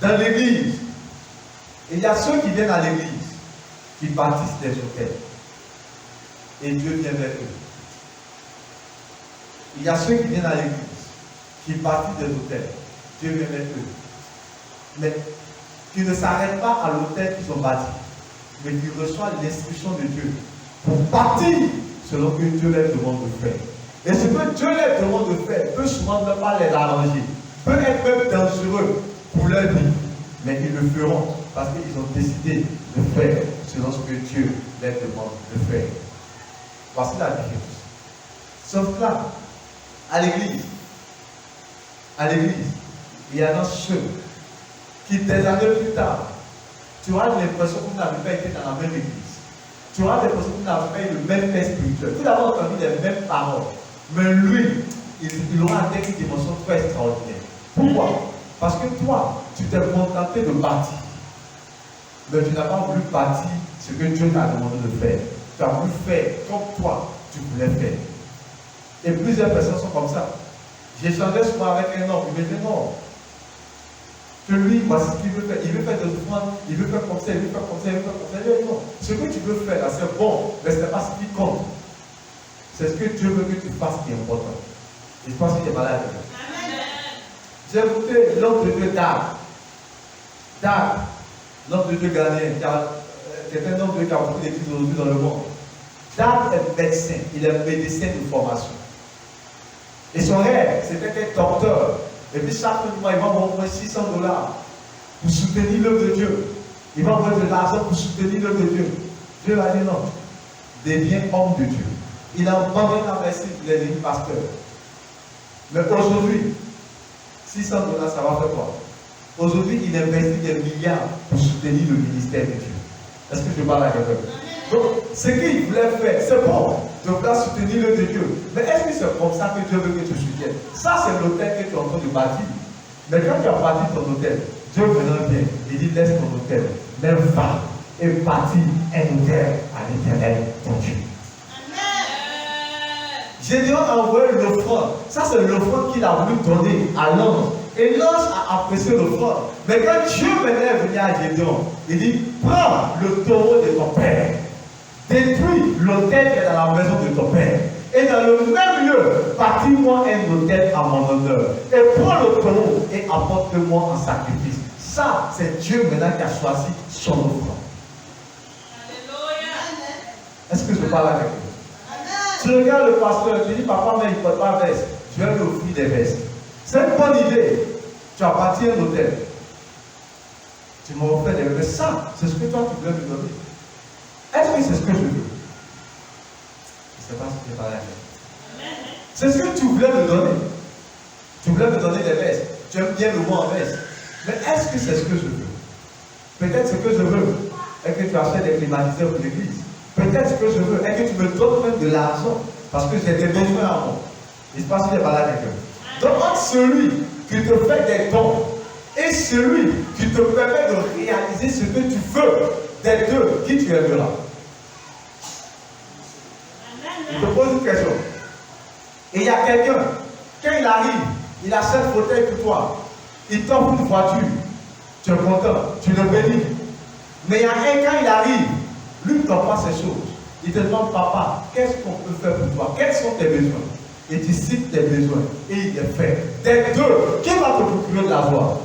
S1: Dans l'église, Et il y a ceux qui viennent à l'église, qui bâtissent des hôtels. Et Dieu vient vers eux. Il y a ceux qui viennent à l'église, qui bâtissent des hôtels. Dieu vient vers eux. Mais qui ne s'arrêtent pas à l'hôtel qu'ils ont bâti, mais qui reçoivent l'instruction de Dieu pour bâtir selon que Dieu leur demande de faire. Et ce que Dieu leur demande de faire peut souvent ne pas les arranger, peut être même dangereux pour leur vie, mais ils le feront parce qu'ils ont décidé de faire selon ce que Dieu leur demande de faire. Voici la différence. Sauf que là, à l'église, il y en a ceux qui, des années plus tard, tu auras l'impression que vous n'avez pas été dans la même église. Tu auras l'impression que vous n'avez pas eu le même père spirituel. Vous avez entendu les mêmes paroles. Mais lui, il aura atteint une dimension très extraordinaire. Pourquoi? Parce que toi, tu t'es contenté de bâtir. Mais tu n'as pas voulu bâtir ce que Dieu t'a demandé de faire. Tu as voulu faire comme toi, tu voulais faire. Et plusieurs personnes sont comme ça. J'échangeais souvent avec un homme, il me dit non. Que lui, voici ce qu'il veut faire. Il veut faire des offrandes, il veut faire comme ça, il veut faire comme ça, il veut faire comme ça. Il dit non. Ce que tu veux faire là, c'est bon, mais ce n'est pas ce qui compte. C'est ce que Dieu veut que tu fasses qui est important. Je pense qu'il est malade. J'ai écouté l'homme de Dieu Dag, l'homme de Dieu ghanéen, qui est un homme de Dieu qui a beaucoup d'églises aujourd'hui dans le monde. Dag est médecin, il est médecin de formation. Et son rêve, c'était qu'un docteur. Et puis chaque mois, il va m'envoyer $600 pour soutenir l'œuvre de Dieu. Il va envoyer de l'argent pour soutenir l'œuvre de Dieu. Dieu a dit non. Deviens homme de Dieu. Il a abandonné la merci les lignes pasteur. Mais aujourd'hui, $600, ça va faire quoi? Aujourd'hui, il investit des milliards pour soutenir le ministère de Dieu. Est-ce que je parle à quelqu'un? Donc, ce qu'il voulait faire, c'est bon de vouloir soutenir l'œuvre de Dieu. Mais est-ce que c'est comme ça que Dieu veut que tu soutiennes? Ça, c'est l'hôtel que tu es en train de bâtir. Mais quand tu as bâti ton hôtel, Dieu maintenant vient et dit laisse ton hôtel, mais va et bâtis un hôtel à l'Éternel, ton Dieu. Gédéon a envoyé l'offrande. Ça, c'est l'offrande qu'il a voulu donner à l'ange. Et l'ange a apprécié l'offrande. Mais quand Dieu venait venir à Gédéon, il dit prends le taureau de ton père, détruis l'autel qui est dans la maison de ton père. Et dans le même lieu, bâtis-moi un autel à mon honneur. Et prends le taureau et apporte-moi en sacrifice. Ça, c'est Dieu maintenant qui a choisi son offrande. Est-ce que je parle avec vous? Tu regardes le pasteur, tu dis papa, mais il ne porte pas veste. Je vais lui offrir des vestes. C'est une bonne idée. Tu as bâti un hôtel. Tu m'as offert des vestes. Ça, c'est ce que toi tu voulais me donner. Est-ce que c'est ce que je veux? Je ne sais pas si tu parles avec. C'est ce que tu voulais me donner. Tu voulais me donner des vestes. Tu aimes bien le mot en veste. Mais est-ce que c'est ce que je veux? Peut-être ce que je veux est que tu achètes des climatiseurs pour l'église. Peut-être ce que je veux est que tu me donnes même de l'argent parce que j'ai des besoins à moi. Il se passe qu'il est pas là quelqu'un. Donc entre celui qui te fait des dons et celui qui te permet de réaliser ce que tu veux, des deux, qui tu aimeras? Je te pose une question. Et il y a quelqu'un, quand il arrive, il achète un fauteuil pour toi, il t'offre une voiture, tu es content, tu le bénis. Mais il y a un, quand il arrive, lui ne t'offre pas ces choses. Il te demande, papa, qu'est-ce qu'on peut faire pour toi? Quels sont tes besoins? Et tu cites tes besoins. Et il les fait. Des deux, qui va te procurer de la joie?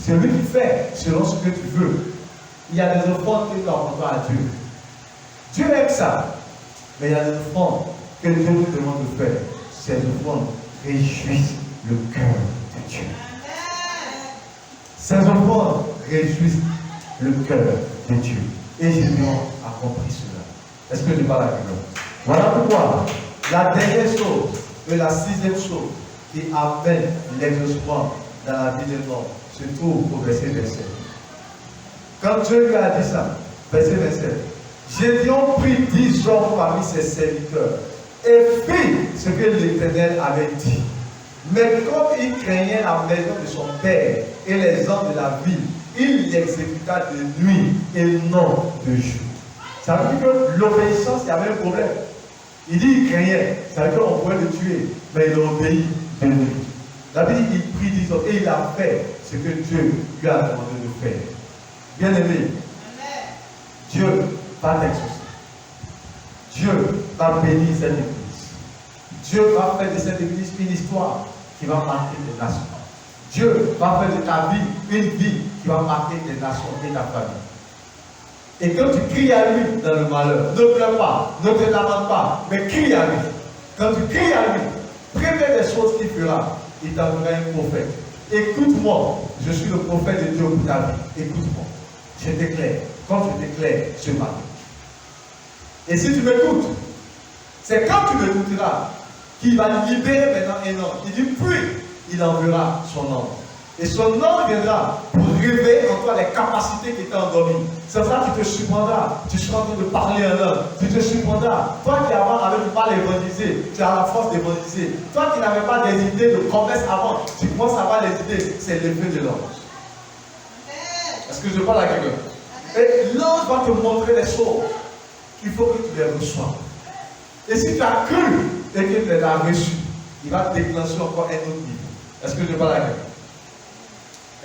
S1: C'est lui qui fait selon ce que tu veux. Il y a des offrandes que tu apportes à Dieu. Dieu aime ça. Mais il y a des offrandes que Dieu nous demande de faire. Ces offrandes réjouissent le cœur de Dieu. Ces offrandes réjouissent le cœur de Dieu. Et Gédéon a compris cela. Est-ce que je parle à quelqu'un? Voilà pourquoi la dernière chose et la sixième chose qui amène l'exaucement dans la vie de l'homme se trouve au verset 27. Quand Dieu lui a dit ça, verset 27, Gédéon prit 10 hommes parmi ses serviteurs et fit ce que l'Éternel avait dit. Mais comme il craignait la maison de son père et les hommes de la ville, il l'exécuta de nuit et non de jour. Ça veut dire que l'obéissance, il y avait un problème. Il dit il craignait, ça veut dire qu'on pouvait le tuer, mais il a obéi de nuit. La Bible dit il prit 10 hommes et il a fait ce que Dieu lui a demandé de faire. Bien-aimé, Dieu va t'exaucer. Dieu va bénir cette église. Dieu va faire de cette église une histoire qui va marquer des nations. Dieu va faire de ta vie une vie qui va marquer des nations et ta famille. Et quand tu cries à lui dans le malheur, ne pleure pas, ne te lamente pas, mais crie à lui. Quand tu cries à lui, préfère des choses qu'il fera. Il t'enverra un prophète. Écoute-moi, je suis le prophète de Dieu pour ta vie. Écoute-moi. Je t'éclaire, comme je t'éclaire ce matin. Et si tu m'écoutes, c'est quand tu m'écouteras qu'il va libérer maintenant un ange. Il dit, puis il enverra son ange. Et son ange viendra pour révéler en toi les capacités qui étaient endormies. C'est ça que tu te surprendras. Tu seras en train de parler en langue. Tu te surprendras. Toi qui avant n'avais pas évangélisé, tu as la force d'évangéliser. Toi qui n'avais pas des idées de promesses avant, tu commences à avoir les idées. C'est l'effet de l'ange. Est-ce que je parle à quelqu'un? Et l'ange va te montrer les choses qu'il faut que tu les reçoives. Et si tu as cru et que tu les as reçues, il va déclencher encore un autre niveau. Est-ce que je parle à quelqu'un?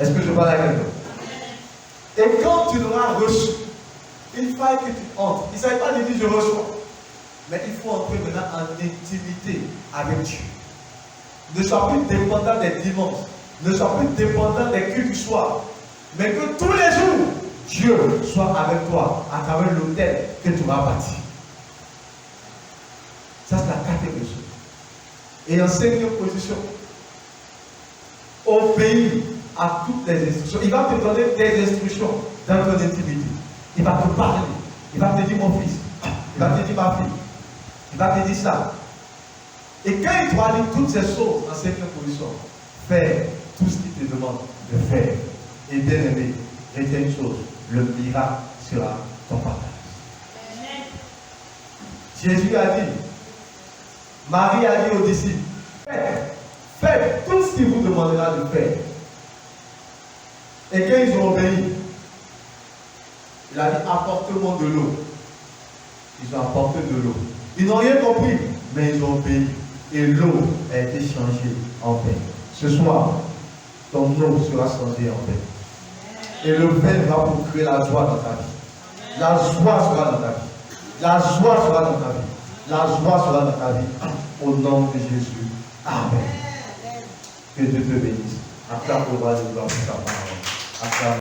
S1: Est-ce que je parle à quelqu'un? Et quand tu l'auras reçu, il faut que tu entres. Il ne s'agit pas de dire je reçois. Mais il faut entrer maintenant en intimité avec Dieu. Ne sois plus dépendant des dimanches. Ne sois plus dépendant des cultes du soir. Mais que tous les jours, Dieu soit avec toi à travers l'autel que tu vas bâtir. Ça, c'est la quatrième chose. Et en cinquième position, obéis à toutes les instructions. Il va te donner des instructions dans ton intimité. Il va te parler. Il va te dire mon fils. Il va te dire ma fille. Il va te dire ça. Et quand il t'aura dit toutes ces choses en cinquième position, fais tout ce qu'il te demande de faire. Et bien aimé, retiens une chose, le miracle sera ton partage. Jésus a dit, Marie a dit aux disciples, faites tout ce qu'il vous demandera de faire. Et quand ils ont obéi, il a dit, apportez-moi de l'eau. Ils ont apporté de l'eau. Ils n'ont rien compris, mais ils ont obéi. Et l'eau a été changée en vin. Ce soir, ton eau sera changée en vin. Et le vin va procurer la joie dans ta vie. La joie sera dans ta vie. La joie sera dans ta vie. La joie sera dans ta vie. Au nom de Jésus. Amen. Que Dieu te bénisse. Acclame le roi de gloire pour ta parole. Acclame.